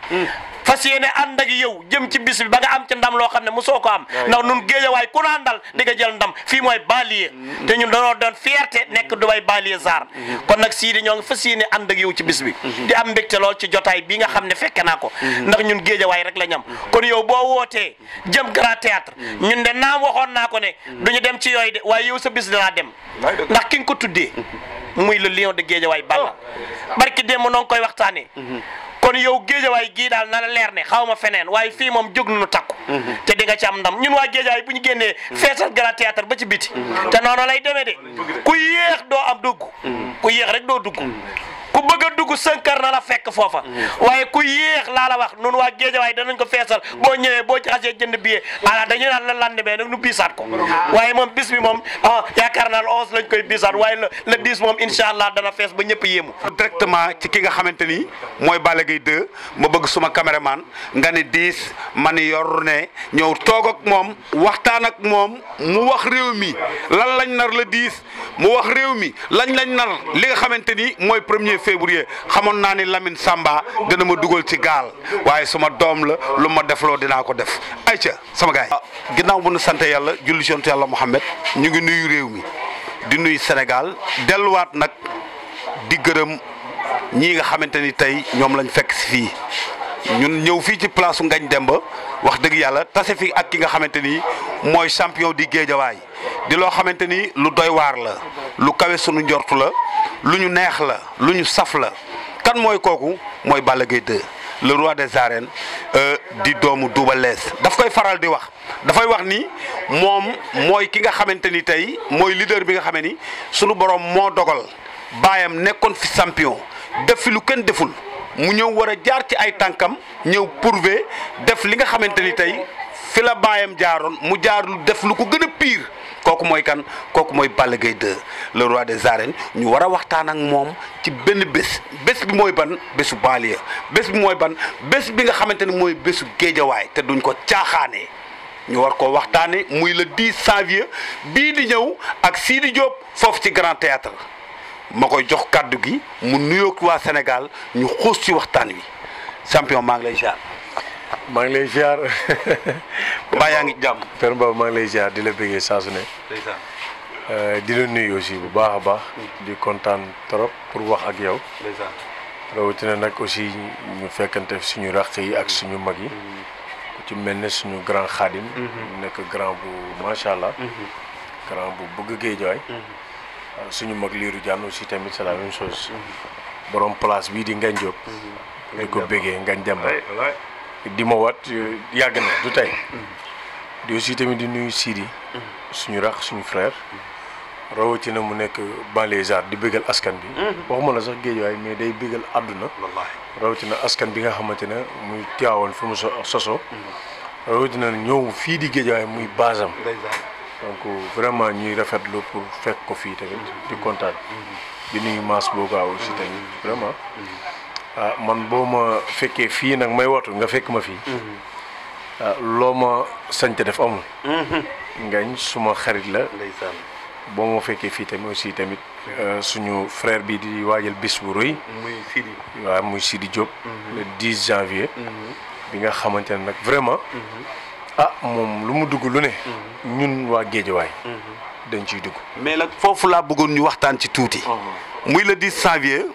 fas yéene ànd ak yow jëm ci bis bi ba nga am ci ndam loo xam ne mosoo ko am ndax nun Géejawaay ku naan dal di nga jël ndam fii mooy banlieue te ñun dañoo doon fierté nekk Dubaï banlieue zar kon nag Sidi ñoo ngi fas yéene ànd ak yow ci bis bi di am mbégte lool ci jotaay bi nga xam ne fekke naa ko ndax ñun Géejawaay rek la ñam kon yow boo wootee jëm grand théâtre ñun de naam waxoon naa ko ne duñu dem ci yooyu de waaye yow sa bis dinaa dem ndax ki nga ko tuddee muy le lion de Géejawaay Balla barki démb noo ngi koy waxtaanee kon yow Géejawaay gii daal na la leer ne xaw ma feneen waaye fii moom jóg nañu takku te di nga ci am ndam ñun waa Géejawaay bu ñu génnee feesal grand théâtre ba ci biti te noonu lay demee de ku yéex doo am dugg ku yéex rek doo dugg ku bëgg a dugg sënkar na la fekk foofa waaye ku yéex laa la wax noonu waa Géejawaay danañ ko feesal boo ñëwee boo ci xasee jënd billet ala dañu naan la lendemain nag nu biisaat ko waaye moom bis bi moom yaakaar naa le 11 lañ koy biisaat waaye le 10 moom incha allah dana fees ba ñëpp yéemu directement ci ki nga xamante ni mooy Balla Gaye 2 ma bëgg suma caméraman nga ni 10 man yor ne ñëw toog ak moom waxtaan ak moom mu wax réew mi lan lañ nar le 10 mu wax réew mi lañ nar li nga xamante ni mooy 1er février xamoon naa ni Lamine Samba dana ma dugal ci gaal waaye suma doom la lu ma defloo dinaa ko def ayca sama gaay ginnaaw bu nu sant yàlla julli ci yàlla Muhammad ñu ngi nuyu réew mi di nuyu Sénégal delluwaat nag di gërëm ñii nga xamante ni tey ñoom lañ fekk si fii ñun ñëw fii ci place Ngagne Demba wax dëgg yàlla tase fi ak ki nga xamante ni mooy champion di Géejawaay di loo xamante ni lu doy waar la lu kawe sunu njortu la lu ñu neex la lu ñu saf la kan mooy kooku mooy Balla Gaye 2 le roi des arènes di doomu Double Less daf koy faral di wax dafay wax ni moom mooy ki nga xamante ni tey mooy leader bi nga xamee ni sunu borom moo dogal baayam nekkoon fi champion def fi lu kenn deful mu ñëw war a jaar ci ay tànkam ñëw prouver def li nga xamante ni tey fi la baayam jaaroon mu jaarul def lu ko gën a pire kooku mooy kan kooku mooy Balla Gaye 2 le roi des arènes ñu war a waxtaan ak moom ci benn bés bi mooy ban bésu banlieue bés bi mooy ban bés bi nga xamante ne mooy bésu géejawaay te duñ ko caaxaanee ñu war ko waxtaane muy le 10 janvier bii di ñëw ak Sidi Diop foofu ci Grand Théâtre ma koy jox kàddu gi mu nuyoog waa Sénégal ñu xuus ci waxtaan wi champion maa ngi lay ziar. maa ngi lay ziar. mbaa yaa ngi jàmm. Père Mbaw maa ngi lay ziar di la bëggee saa su ne. di la nuyu aussi bu baax a baax. di kontaan trop pour wax ak yow. rawatina nag aussi ñu fekkante suñu raq yi ak suñu mag yi. ku ci mel ne suñu grand xaadim. nekk grand bu macha allah. grand bu bëgg géejawaay. suñu mag liiru jaan aussi tamit c'est la même chose. borom place bii di Ngagne Diop. di ko bëggee Ngagne Demba. di ma wat yàgg na du tey. di aussi tamit di nuyu Sidi. suñu rax suñu frère. rawatina mu nekk banlieusard di bëggal askan bi. waxuma la sax géejawaay mais day bëggal àdduna. rawatina askan bi nga xamante ne muy Tiwaawan fu mu soso rawatina ñëw fii di géejawaay muy basam. donc vraiment ñuy rafetlu pour fekk ko fii tamit di kontaan. di nuyu Mass Boga aussi tamit vraiment. man boo ma fekkee fii nag may watu nga fekk ma fii. loo ma sañ te def amul. Ngagne suma xarit la. boo ma fekkee fii tamit aussi tamit suñu frère bi di waajal bis bu rëy. muy Sidi. waaw muy Sidi Diop. le 10 janvier. bi nga xamante ne nag vraiment. moom lu mu dugg lu ne. ñun waa Géejawaay. dañ ciy dugg. mais nag foofu laa bëggoon ñu waxtaan ci tuuti. muy le 10 janvier.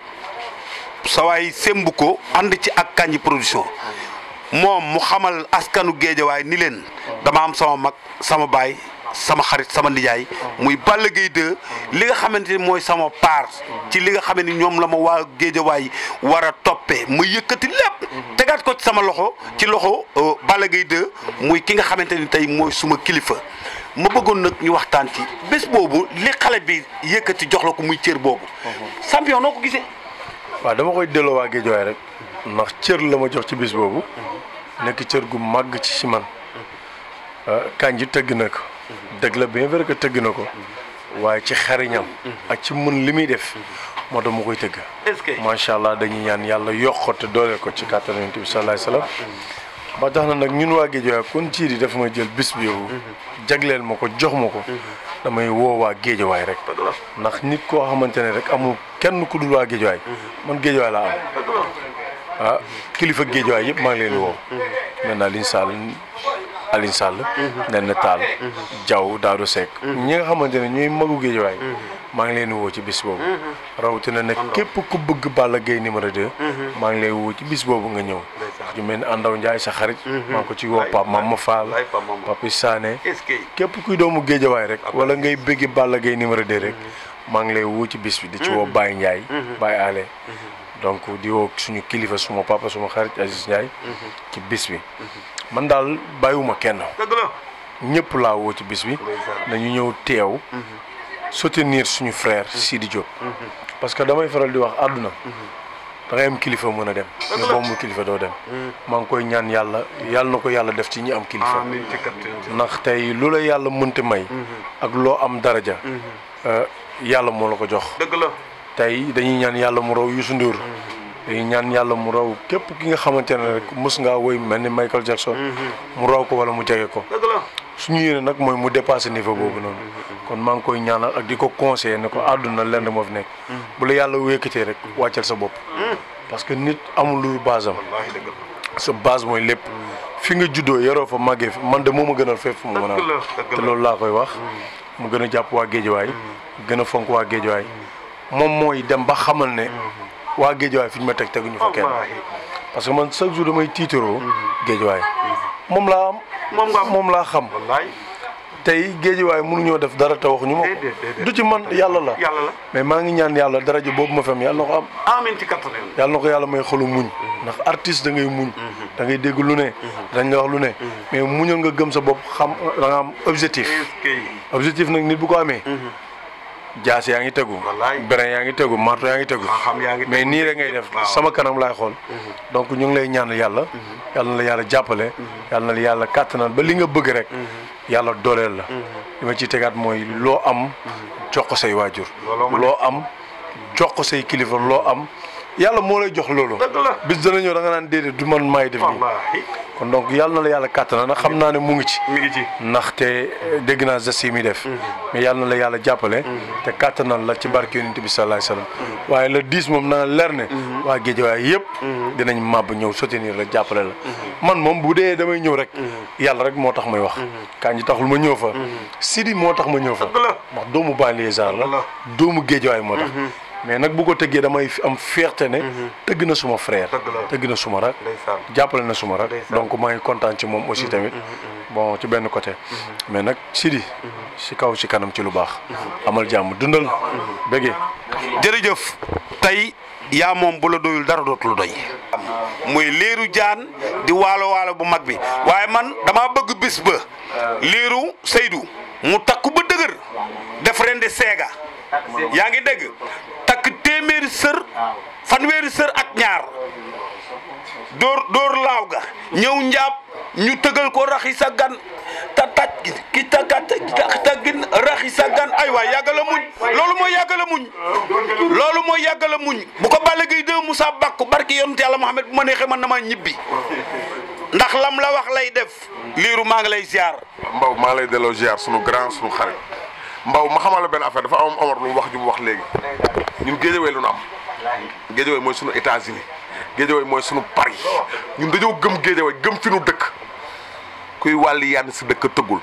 sawaay sembu ko ànd ci ak Kandji production moom mu xamal askanu géejawaay ni leen dama am sama mag sama baay sama xarit sama nijaay muy Balla Gaye 2 li nga xamante ni mooy sama part ci li nga xam ni ñoom la ma waa géejawaay war a toppee ma yëkkati lépp tegaat ko ci sama loxo ci loxo Balla Gaye 2 muy ki nga xamante ni tey mooy suma kilifa ma bëggoon nag ñu waxtaan ci bés boobu li xale bi yëkkati jox la ko muy cër boobu champion noo ko gisee. waaw dama koy delloo waa Géejawaay rek ndax cër la ma jox ci bis boobu nekk cër gu màgg ci man Kandji tëgg na ko dëgg la bien vrai que tëgg na ko waaye ci xariñam ak ci mën li muy def moo tax ma koy tëgg macha allah dañuy ñaan yàlla yokk ko te dooleel ko ci kàttan Yonent bi sallallahu alayhi wasallam ba tax na nag ñun waa Géejawaay kon ci di dafa ma jël bis bi yow jagleel ma ko jox ma ko damay woo waa Géejawaay rek ndax nit koo xamante ne rek amul kenn ku dul waa Géejawaay man Géejawaay laa am kilifa Géejawaay yëpp maa ngi leen di woo maintenant Aline Sall Nen Tall Diaw Daado Seck ñi nga xamante ne ñooy magu Géejawaay maa ngi leen di woo ci bis boobu rawatina nag képp ku bëgg Balla Gaye numéro 2 maa ngi lay woo ci bis boobu nga ñëw ju mel ni Andaw Ndiaye sa xarit maa ngi ko ci woo Pape Mama Fall Papi Sané képp kuy doomu Géejawaay rek wala ngay bëgg Balla Gaye numéro 2 rek maa ngi lay woo ci bis bi di ci woo Baye Ndiaye Baye Ale donc di woo suñu kilifa suma papa suma xarit Aziz Ndiaye ci bis bi man daal bàyyiwuma kenn ñëpp laa woo ci bis bi nañu ñëw teew soutenir suñu frère Sidi Diop parce que damay faral di wax àdduna da ngay am kilifa mën a dem mais boo amul kilifa doo dem maa ngi koy ñaan yàlla na ko yàlla def ci ñi am kilifa ndax tey lu la yàlla mënti may ak loo am daraja yàlla moo la ko jox tey dañuy ñaan yàlla mu raw Youssou Ndour dañuy ñaan yàlla mu raw képp ki nga xamante ne rek mës ngaa woy mel ni Michael Jackson mu raw ko wala mu jege ko suñu yéene nag mooy mu dépassé niveau boobu noonu kon maa ngi koy ñaanal ak di ko conseillé ne ko àdduna lenn moo fi nekk bu la yàlla wékkatee rek wàccal sa bopp parce que nit amul lu base am sa base mooy lépp fi nga juddoo yaroo fa màggee fi man de moo ma gënal fépp fu mu mën a te loolu laa koy wax mu gën a jàpp waa Géejawaay gën a fonk waa Géejawaay moom mooy dem ba xamal ne waa Géejawaay fi ñu ma teg teguñu fa kenn parce que man chaque jour damay tiitaroo Géejawaay moom laa am moom laa xam tey Géejawaay mënuñoo def dara te waxuñu ma ko du ci man yàlla la mais maa ngi ñaan yàlla daraja boobu ma fi am yàlla na ko am amiin ci kattan yàlla na ko yàlla may xolu muñ ndax artiste da ngay muñ da ngay dégg lu ne dañ la wax lu ne mais muñal nga gëm sa bopp xam da nga am objectif nag nit bu ko amee jaas yaa ngi tegu brin yaa ngi tegu marto yaa ngi tegu mais nii rek ngay def sama kanam laay xool donc ñu ngi lay ñaan yàlla yàlla na la yàlla jàppale yàlla na la yàlla kàttanal ba li nga bëgg rek yàlla dooleel la li ma ciy tegaat mooy loo am jox ko say waajur loo am jox ko say kilifa loo am yàlla moo lay jox loolu bis dana ñëw da nga naan déedéet du man maay def nii kon donc yàlla na la yàlla kàttanal ndax xam naa ne mu ngi ci ndaxte dégg naa geste yi muy def mais yàlla na la yàlla jàppale te kàttanal la ci barke yonent bi sallallahu alayhi wasallam waaye le 10 moom na leer ne waa Guédiawaye yëpp dinañ màbb ñëw soutenir la jàppale la man moom bu dee damay ñëw rek yàlla rek moo tax may wax Kandji taxul ma ñëw fa Sidi moo tax ma ñëw fa ndax doomu banlieusard la doomu Guédiawaye moo tax mais nag bu ko tëggee damay am fierté ne tëgg na suma frère tëgg na suma rak jàppale na suma rak donc maa ngi kontaan ci moom aussi tamit bon ci benn côté mais nag Sidi ci kaw ci kanam ci lu baax amal jàmm dundal bëggee jërëjëf tey yaa moom bu la doyul dara dootu lu doy muy Lirou Diane di waalo bu mag bi waaye man dama bëgg bis ba Lirou Seydou mu takku ba dëgër def rende seega yaa ngi dégg takk téeméeri sër fanweeri sër ak ñaar dóor laaw ga ñëw njaab ñu tëgal ko raxi sa gan ta taj ki tagin raxi sa gan ay waay yàggala muñ loolu mooy yàggala muñ bu ko Balla Gaye 2 Moussa Bakku barki yonent Yàlla Muhammad bu ma neexee man na maa ñibbi ndax lam la wax lay def Lirou maa ngi lay ziar Mbaw maa lay delloo ziar sunu grand sunu xarit Mbaw ma xamal la benn affaire dafa am Omar lu mu wax ju mu wax léegi ñun Guédiawaye lu nu am Guédiawaye mooy sunu États-Unis Guédiawaye mooy sunu Paris ñun dañoo gëm Guédiawaye gëm fi nu dëkk kuy wàlli yànn si dëkk tëggul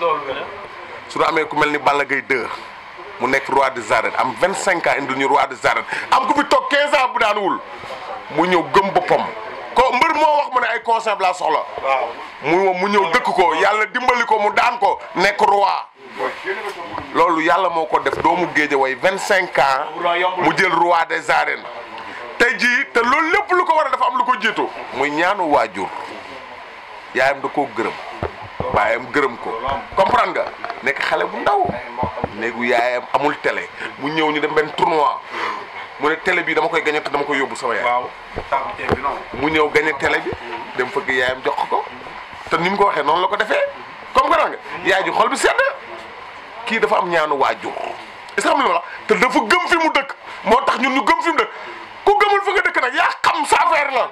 su ñu amee ku mel ni Balla Gaye 2 mu nekk roi des arènes am 25 ans indi ñu roi des arènes am ku fi toog 15 ans bu daanuwul mu ñëw gëm boppam ko mbër moo wax mu ne ay conseil laa soxla mu ñëw dëkk ko yàlla dimbali ko mu daan ko nekk roi loolu yàlla moo ko def doomu Guédiawaye 25 ans mu jël roi des arènes tey jii te loolu lépp lu ko war a dafa am lu ko jiitu muy ñaanu waajur yaayam da koo gërëm baayam gërëm ko comprendre nga nekk xale bu ndaw néegu yaayam amul télé mu ñëw ñu dem benn tournoi mu ne télé bi dama koy gañe te dama koy yóbbu sama yaay mu ñëw gañe télé bi dem fëgg yaayam jox ko te ni mu ko waxee noonu la ko defee comprendre nga yaay ji xol bi sedd kii dafa am ñaanu waajur est-ce que xam nga te dafa gëm fi mu dëkk moo tax ñun ñu gëm fi mu dëkk ku gëmul fi nga dëkk nag yaa xam sa affaire la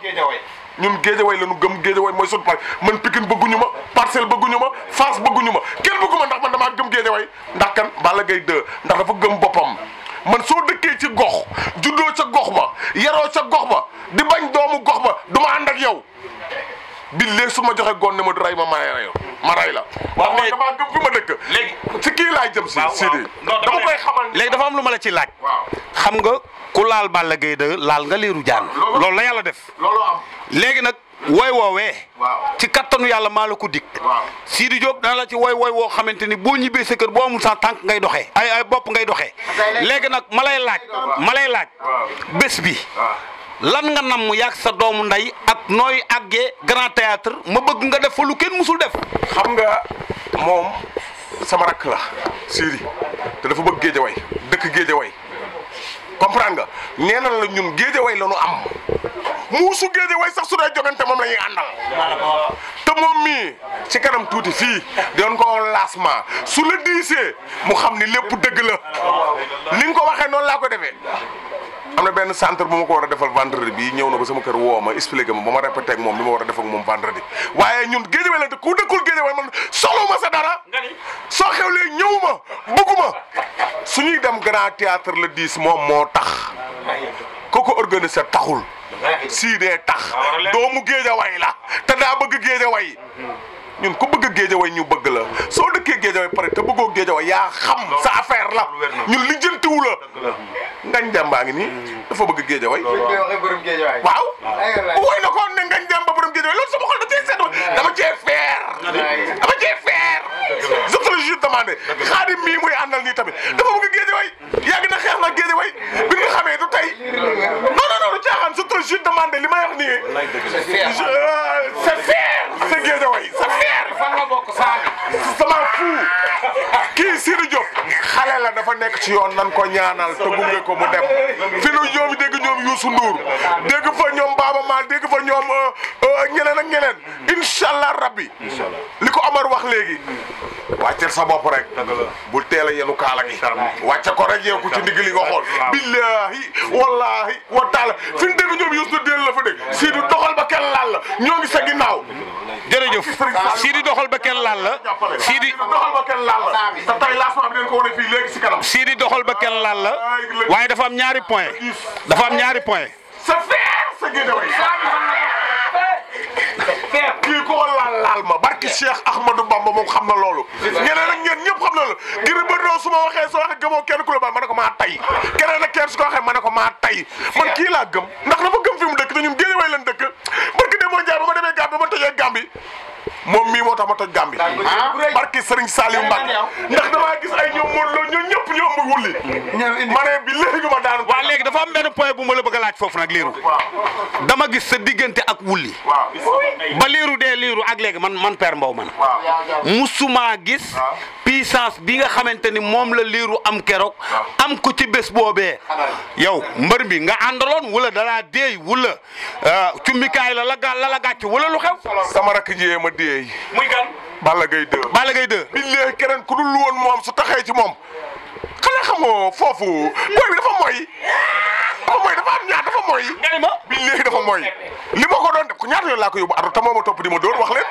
ñun Guédiawaye la ñu gëm Guédiawaye mooy sunu pare man Pikine bëgguñu ma Parcelles bëgguñu ma Fass bëgguñu ma kenn bëggu ma ndax man damaa gëm Guédiawaye ndax kan Balla Gaye 2 ndax dafa gëm boppam man soo dëkkee ci gox juddoo ca gox ba yaroo ca gox ba di bañ doomu gox ba du ma ànd ak yow bi léegi su ma joxe goon ne ma ray ma ma ray la waaw mais damaa gëm fi ma dëkk léegi ci kii laay jëm si Sidi dama koy xamal léegi dafa am lu ma la ci laaj xam nga ku laal Balla Gaye 2 laal nga Lirou Diane loolu la yàlla def loolu am léegi nag woy woowee ci kattanu yàlla maa la ko dig Sidi Diop dana la ci woy woo xamante ni boo ñibbee sa kër boo amul sa tànk ngay doxee ay bopp ngay doxee léegi nag ma lay laaj bés bi lan nga nam mu yàgg sa doomu ndey ak nooy àggee Grand Théâtre ma bëgg nga def fa lu kenn musul def xam nga moom sama rakk la Sidi te dafa bëgg Guédiawaye dëkk Guédiawaye comprendre nga nee na la ñun Guédiawaye la ñu am muusu Guédiawaye sax su dee jogante moom la ñuy àndal te moom mii ci kanam tuuti fii doon ko lancement su la diisee mu xam ni lépp dëgg la ni nga ko waxee noonu laa ko defee am na benn centre bu ma ko war a defal vendredi bi ñëw na ba sama kër woo ma expliqué ma ba ma répété ak moom li ma war a def ak moom vendredi waaye ñun Guédiawaye la te ku dëkkul Guédiawaye man soxlawuma sa dara soo xewlee ñëwuma bëgguma suñuy dem Grand Théâtre le 10 moom moo tax ko ko organisé taxul sii dee tax doomu Guédiawaye la te daa bëgg Guédiawaye ñun ku bëgg Guédiawaye ñu bëgg la soo dëkkee Guédiawaye pare te bëggoo Guédiawaye yaa xam sa affaire la ñun lijjantiwu la ngañ jàmbaa ngi nii dafa bëgg Guédiawaye waaw woy na ko ne ngañ jàmba borom Guédiawaye loolu sama xol da cee seet dama cee feer je te le jure demandé Xaadim mii muy àndal nii tamit dafa bëgg Guédiawaye yàgg na xeex na Guédiawaye bi nga xamee du tey non du caaxaan je te le jure demandé li may wax nii c'est fier c'est Guédiawaye c'est fier fan nga bokk sama fou kii Sidi Diop xale la dafa dafa nekk ci yoon nan ko ñaanal te gunge ko mu dem fi nu ñoom dégg ñoom Youssou Ndour dégg fa ñoom Baaba Maal dégg fa ñoom ñeneen ak ñeneen incha allah rabbi li ko Amar wax léegi wàcceel sa bopp rek bul teel a yenu kaala gi wàcce ko rek yeeku ci ndigg li nga xool billahi wallahi wa taala fi ñu dégg ñoom Youssou Ndour deel la fa dégg Sidi doxal ba kenn laal la ñoo ngi sa ginnaaw jërëjëf Sidi doxal ba kenn laal la Sidi doxal ba kenn laal la te tey lancement bi leen ko wane fii léegi si kanam Sidi doxal ba kenn laal la waaye dafa am ñaari point sa feer sa Guédiawaye kii ko laal ma barki Cheikh Ahmadou Bamba moom xam na loolu ñeneen ak ñeen ñëpp xam na loolu Gris Bordeaux su ma waxee soo waxee gëmoo kenn ku la baal ma ne ko maa tay keneen ak kenn su ko waxee ma ne ko maa tay man kii laa gëm ndax dafa gëm fi mu dëkk te ñun Guédiawaye lañ dëkk barki de moo jaay ba ma demee Gambie ba ma tëjee Gambie moom mii moo tax ma toj Gambie barki Serigne Saliou Mbacke ndax damaa gis ay ñoom Modou Lo ñoom ñëpp ñoom mu wulli ma ne bi léegi ma daanu waaw léegi dafa am benn point bu ma la bëgg a laaj foofu nag liiru dama gis sa diggante ak wulli ba liiru dee liiru ak léegi man Père Mbow man musuma gis puissance bi nga xamante ni moom la liiru am keroog am ko ci bés boobee yow mbër bi nga àndaloon wala dalaa deey wala cummikaay la la gàcc wala lu xew sama rakk jiyee ma deey muy kan Balla Gaye 2 billahi keneen ku dul woon moom su taxee ci moom xanaa xamoo foofu booy bi dafa mooy dafa am ñaar dafa mooy nga ni ma billahi dafa mooy li ma ko doon def ko ñaata yoon laa ko yóbbu ardo te moo ma topp di ma dóor wax leen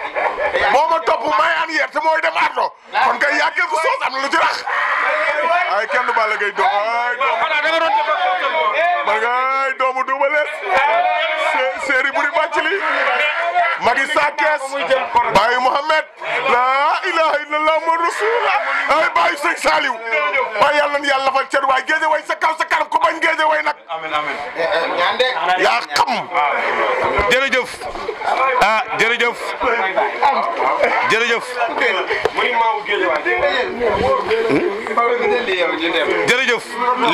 moo ma topp may an yeer te mooy dem ardo kon kay yaa quelque chose am na lu ci rax ay kenn du Balla Gaye 2 ay ay doomu Double Less séeri buri bàcc li magi Sakess Baye Mohamed la ilaha illallah Muhammadu Rasulullah ay Baye Sëñ Saliou waaye yàlla na yàlla fal cër waay Guédiawaye sa kaw sa kanam ku bañ Guédiawaye nag yaa xam jërëjëf jërëjëf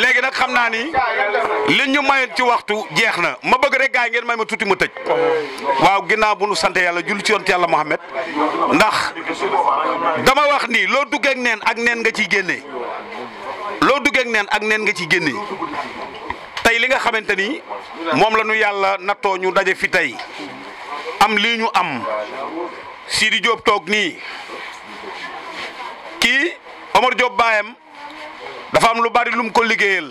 léegi nag xam naa ni li ñu mayoon ci waxtu jeex na ma bëgg rek gaay ngeen may ma tuuti ma tëj waaw ginnaaw bu nu sant yàlla julli ci yonent yàlla Muhammad ndax dama wax ni loo duggee ak neen nga ciy génnee nga ciy génnee tey li nga xamante ni moom la ñu yàlla nattoo ñu daje fi tey am lii ñu am Sidi Diop toog nii kii Omar Diop baayam dafa am lu bari lu mu ko liggéeyal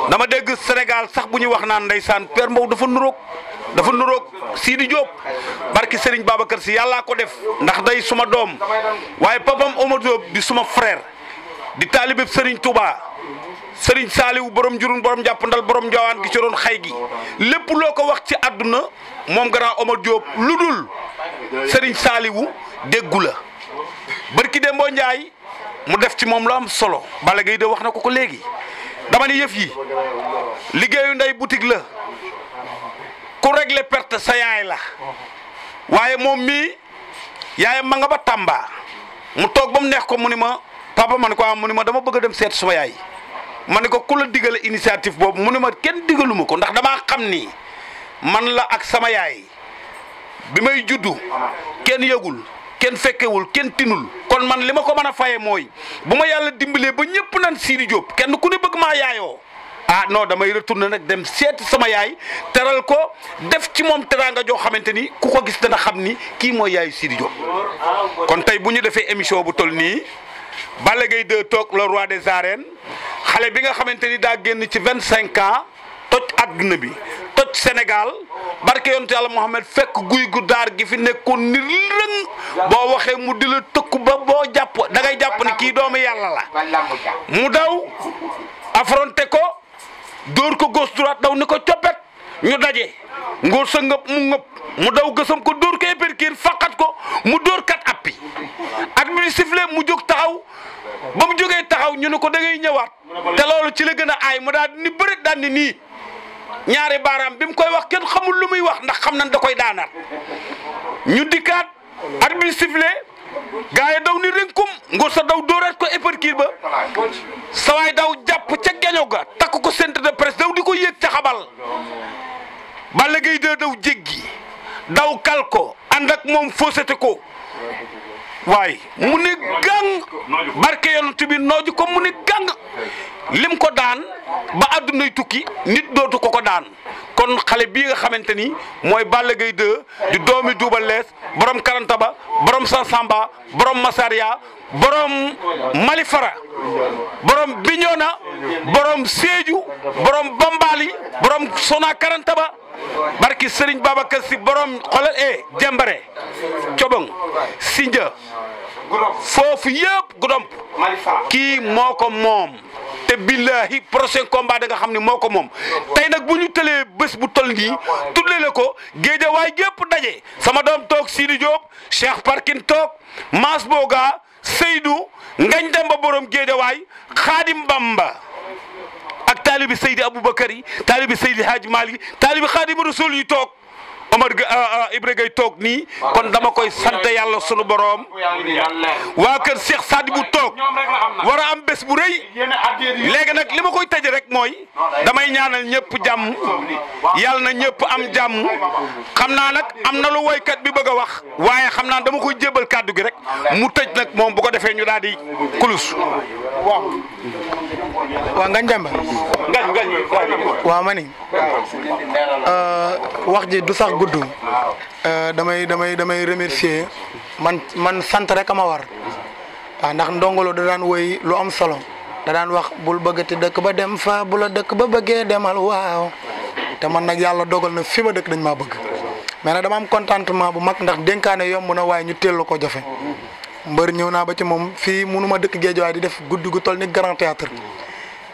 dama dégg Sénégal sax bu ñuy wax naan ndeysaan Père Mbow dafa nuroog Sidi Diop barki Serigne Babacar Sy yàllaa ko def ndax day suma doom waaye papam Omar Diop di suma frère di taalibe Serigne Touba Serigne Saliou borom jurun borom jàppandal borom njawaan gi ci doon xay gi lépp loo ko wax ci àdduna moom grand Omar Diop lu dul Serigne Saliou déggu la barki Dembo Ndiaye mu def ci moom lu am solo Balla Gaye de wax na ko léegi dama ni yëf yi liggéeyu ndey boutique la ku régler perte sa yaay la waaye moom mii yaayam ma nga ba Tamba mu toog ba mu neex ko mu ni ma papa ma ne ko mu ni ma dama bëgg a dem seet suma yaay ma ne ko ku la digale initiative boobu mu ni ma kenn digaluma ko ndax damaa xam ni man la ak sama yaay bi may juddu kenn yëgul kenn fekkewul kenn tinul kon man li ma ko mën a faye mooy bu ma yàlla dimbalee ba ñëpp nan Sidi Diop kenn ku ne bëgg maa yaayoo ah non damay retourné nag dem seeti sama yaay teral ko def ci moom teraanga joo xamante ni ku ko gis dana xam ni kii mooy yaayu Sidi Diop kon tey bu ñu defee émission bu toll nii Balla Gaye 2 toog le roi des arènes xale bi nga xamante ni daa génn ci 25 ans toj àdduna bi toj Sénégal barke yonent yàlla Mohamed fekk guy gu daar gi fi nekkoon ni lëng boo waxee mu di la tëkku ba boo jàpp da ngay jàpp ni kii doomu yàlla la mu daw affronté ko dóor ko gauche droite daw ni ko coppet ñu daje ngóor sa ngëp mu daw gësam ko dóor ko épercure faqat ko mu dóor kat appi at mi sifflé mu jóg taxaw ba mu jógee taxaw ñu ne ko da ngay ñëwaat te loolu ci la gën a aay mu daal ni bëreet daal ni nii ñaari baaraam bi mu koy wax kenn xamul lu muy wax ndax xam nañ da koy daanaat ñu dikkaat at mi sifflé gaa yi daw ni rënkum ngóor sa daw dóoraat ko épercure ba sawaay daw jàpp ca geño ga takk ko centre de presse daw di ko yéeg ca xabal Balla Gaye 2 daw jéggi daw kal ko ànd ak moom faussete ko waaye mu ne gang barke yonent bi nooju ko mu ne gang lim ko daan ba àddunay tukki nit dootu ko daan kon xale bii nga xamante ni mooy Balla Gaye 2 di doomi Double Less borom Karantaba borom Sansamba borom Massaria borom Malifara borom Bignona borom Sédhiou borom Bambali borom Sona Karantaba barki Serigne Babacar Sy borom xolal Jembare Cobong Sindia foofu yëpp Goudomp kii moo ko moom te billahi prochain combat da nga xam ne moo ko moom tey nag bu ñu tëlee bés bu toll nii tuddee la ko géejawaay gépp daje sama doom toog Sidi Diop Cheikh Parkin toog Mass Boga Seydou Ngañ Demba borom géejawaay Xaadim Bamba ak taalibi Seydi Aboubacar yi taalibi Seydi Hadj Malick taalibi Xaadim Rasul yi toog Omar Ibra Gueye toog nii kon dama koy sant yàlla sunu borom waa kër Cheikh Sadibou toog war a am bés bu rëy léegi nag li ma koy tëje rek mooy damay ñaanal ñëpp jàmm yàlla na ñëpp am jàmm xam naa nag am na lu woykat bi bëgg a wax waaye xam naa dama koy jébal kàddu gi rek mu tëj nag moom bu ko defee ñu daal di kulus. waaw Ngañ Demba waaw ma ni wax ji du sax gudd damay remercier man sant rek ama war waaw ndax ndongolo da daan woy lu am solo da daan wax bul bëggati dëkk ba dem fa bu la dëkk ba bëggee demal waaw te man nag yàlla dogal na fi ma dëkk dañ maa bëgg mais nag dama am contentement bu mag ndax dénkaane yomb na waaye ñu teel la ko jafe mbër ñëw naa ba ci moom fii mënuma dëkk Géejawaay di def guddi gu toll ni Grand Théâtre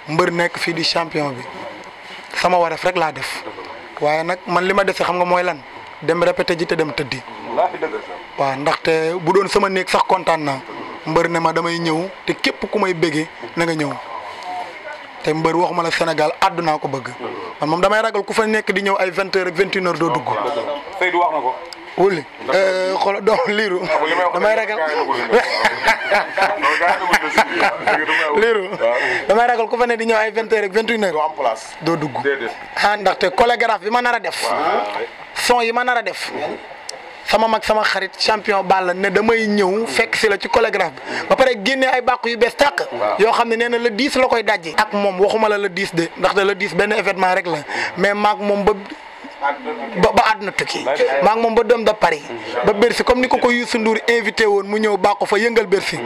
mbër nekk fii di champion bi sama wareef rek laa def waaye nag man li ma dese xam nga mooy lan dem répété ji te dem tëddi waaw ndaxte bu doon sama néeg sax kontaan naa mbër ne ma damay ñëw te képp ku may bëggee na nga ñëw te mbër waxuma la Sénégal àddunaa ko bëgg man moom damay ragal ku fa nekk di ñëw ay 20h ak 21h doo dugg. Seydou wax na ko. wuli xool doom liiru damay ragal liiru damay ragal ku fa ne di ñëw ay 20h ak 21h doo dugg ah ndaxte chorégraphe bi ma nar a def son yi ma nar a def sama mag sama xarit champion Balla ne damay ñëw fekk si la ci chorégraphe bi ba pare génnee ay bàqu yu bees tàq yoo xam ne nee na le 10 la koy dajji ak moom waxuma la le 10 de ndaxte le 10 benn événement rek la mais maag moom ba àdduna tukki maa ngi moom ba dem da Paris ba Bercy comme ni ko Youssou Ndour invité woon mu ñëw bàqu fa yëngal Bercy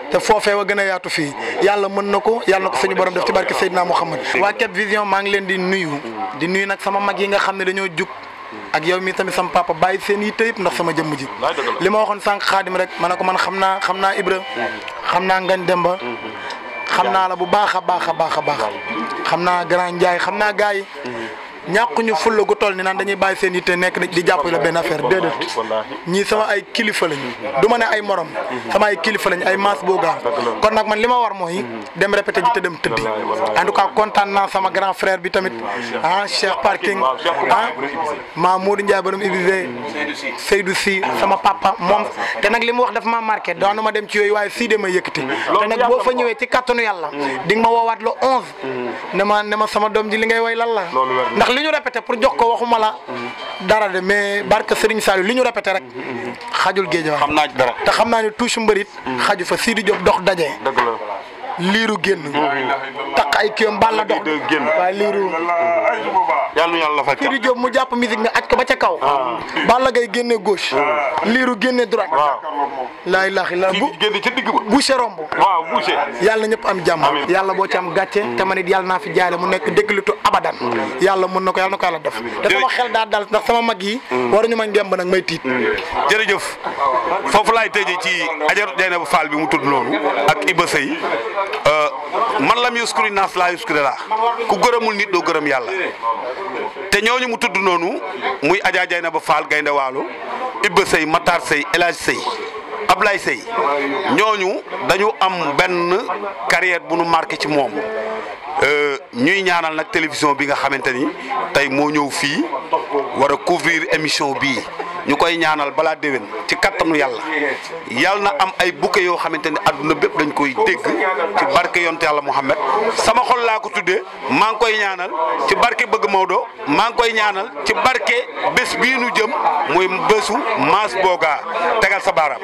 te foofee wa gën a yaatu fii yàlla mën na ko yàlla na ko suñu borom def ci barke Seydina Mouhamad. waa Cap Vision maa ngi leen di nuyu nag sama mag yi nga xam ne dañoo jug ak yow mi tamit sama papa bàyyi seen yitte yëpp ndax sama jëmm ji li ma waxoon sànq Xaadim rek ma ne ko man xam naa Ibra xam naa Ngañ Demba xam naa la bu baax a baax xam naa Grand Ndiaye xam naa gars yi ñàkkuñu fulla gu toll ni naan dañuy bàyyi seen yitte nekk di jàppale benn affaire déedéet ñii sama ay kilifa lañu du ma ne ay morom sama ay kilifa lañu ay Mass Boga kon nag man li ma war mooy dem répété ji te dem tëddi en tout cas kontaan naa sama grand frère bi tamit ah Cheikh Parking ah Mamadou Ndiaye borom Ibisé Seydou Sy sama papa moom te nag li mu wax daf ma marqué daanu ma dem ci yooyu waaye sii de ma yëkkati te nag boo fa ñëwee ci kattanu yàlla di nga ma woowaat le 11 ne ma sama doom ji li ngay woy lan la ndax li ñu répété pour jox ko waxuma la dara de mais barke Serigne Saliou li ñu répété rek xajul Géejawaay xam naa dara te xam naa ne touche mbërit xaju fa Sidi Diop dox daje liiru génn takk ay kiyam Balla dox waaye liiru yàlla fa Sidi Diop mu jàpp musique mi aj ko ba ca kaw Balla Gaye génne gauche liiru génne droite laa ilaaha illa bu génne ca digg ba boucher romb waaw boucher yàlla ñëpp am jàmm yàlla boo ci am gàcce te man it yàlla naa fi jaale mu nekk déglitu abadan yàlla mën na ko yàlla def te sama xel daa dal ndax sama mag yi waruñu ma ngemb nag may tiit jërëjëf foofu laay tëjee ci Adjaratou Dieynaba Fall bi mu tudd noonu ak Iba Seye man lam yuskuri naas laa yuskuri laa ku gërëmul nit doo gërëm yàlla te ñooñu mu tudd noonu muy Adja Dieynaba Fall Gaynde Waalo Iba Seye Matar Seye El Hadj Seye Ablaye Seye ñooñu dañu am benn carrière bu nu marqué ci moom ñuy ñaanal nag télévision bi nga xamante ni tey moo ñëw fii war a couvrir émission bii ñu koy ñaanal balaa déwén ci kattanu yàlla yàlla na am ay bouquet yoo xamante ni adduna bépp dañ koy dégg ci barke yonte yàlla Muhammad sama xol laa ko tuddee maa ngi koy ñaanal ci barke bëgg Maodo maa ngi koy ñaanal ci barke bés bii nu jëm muy bésu Mass Boga tegal sa baaraam.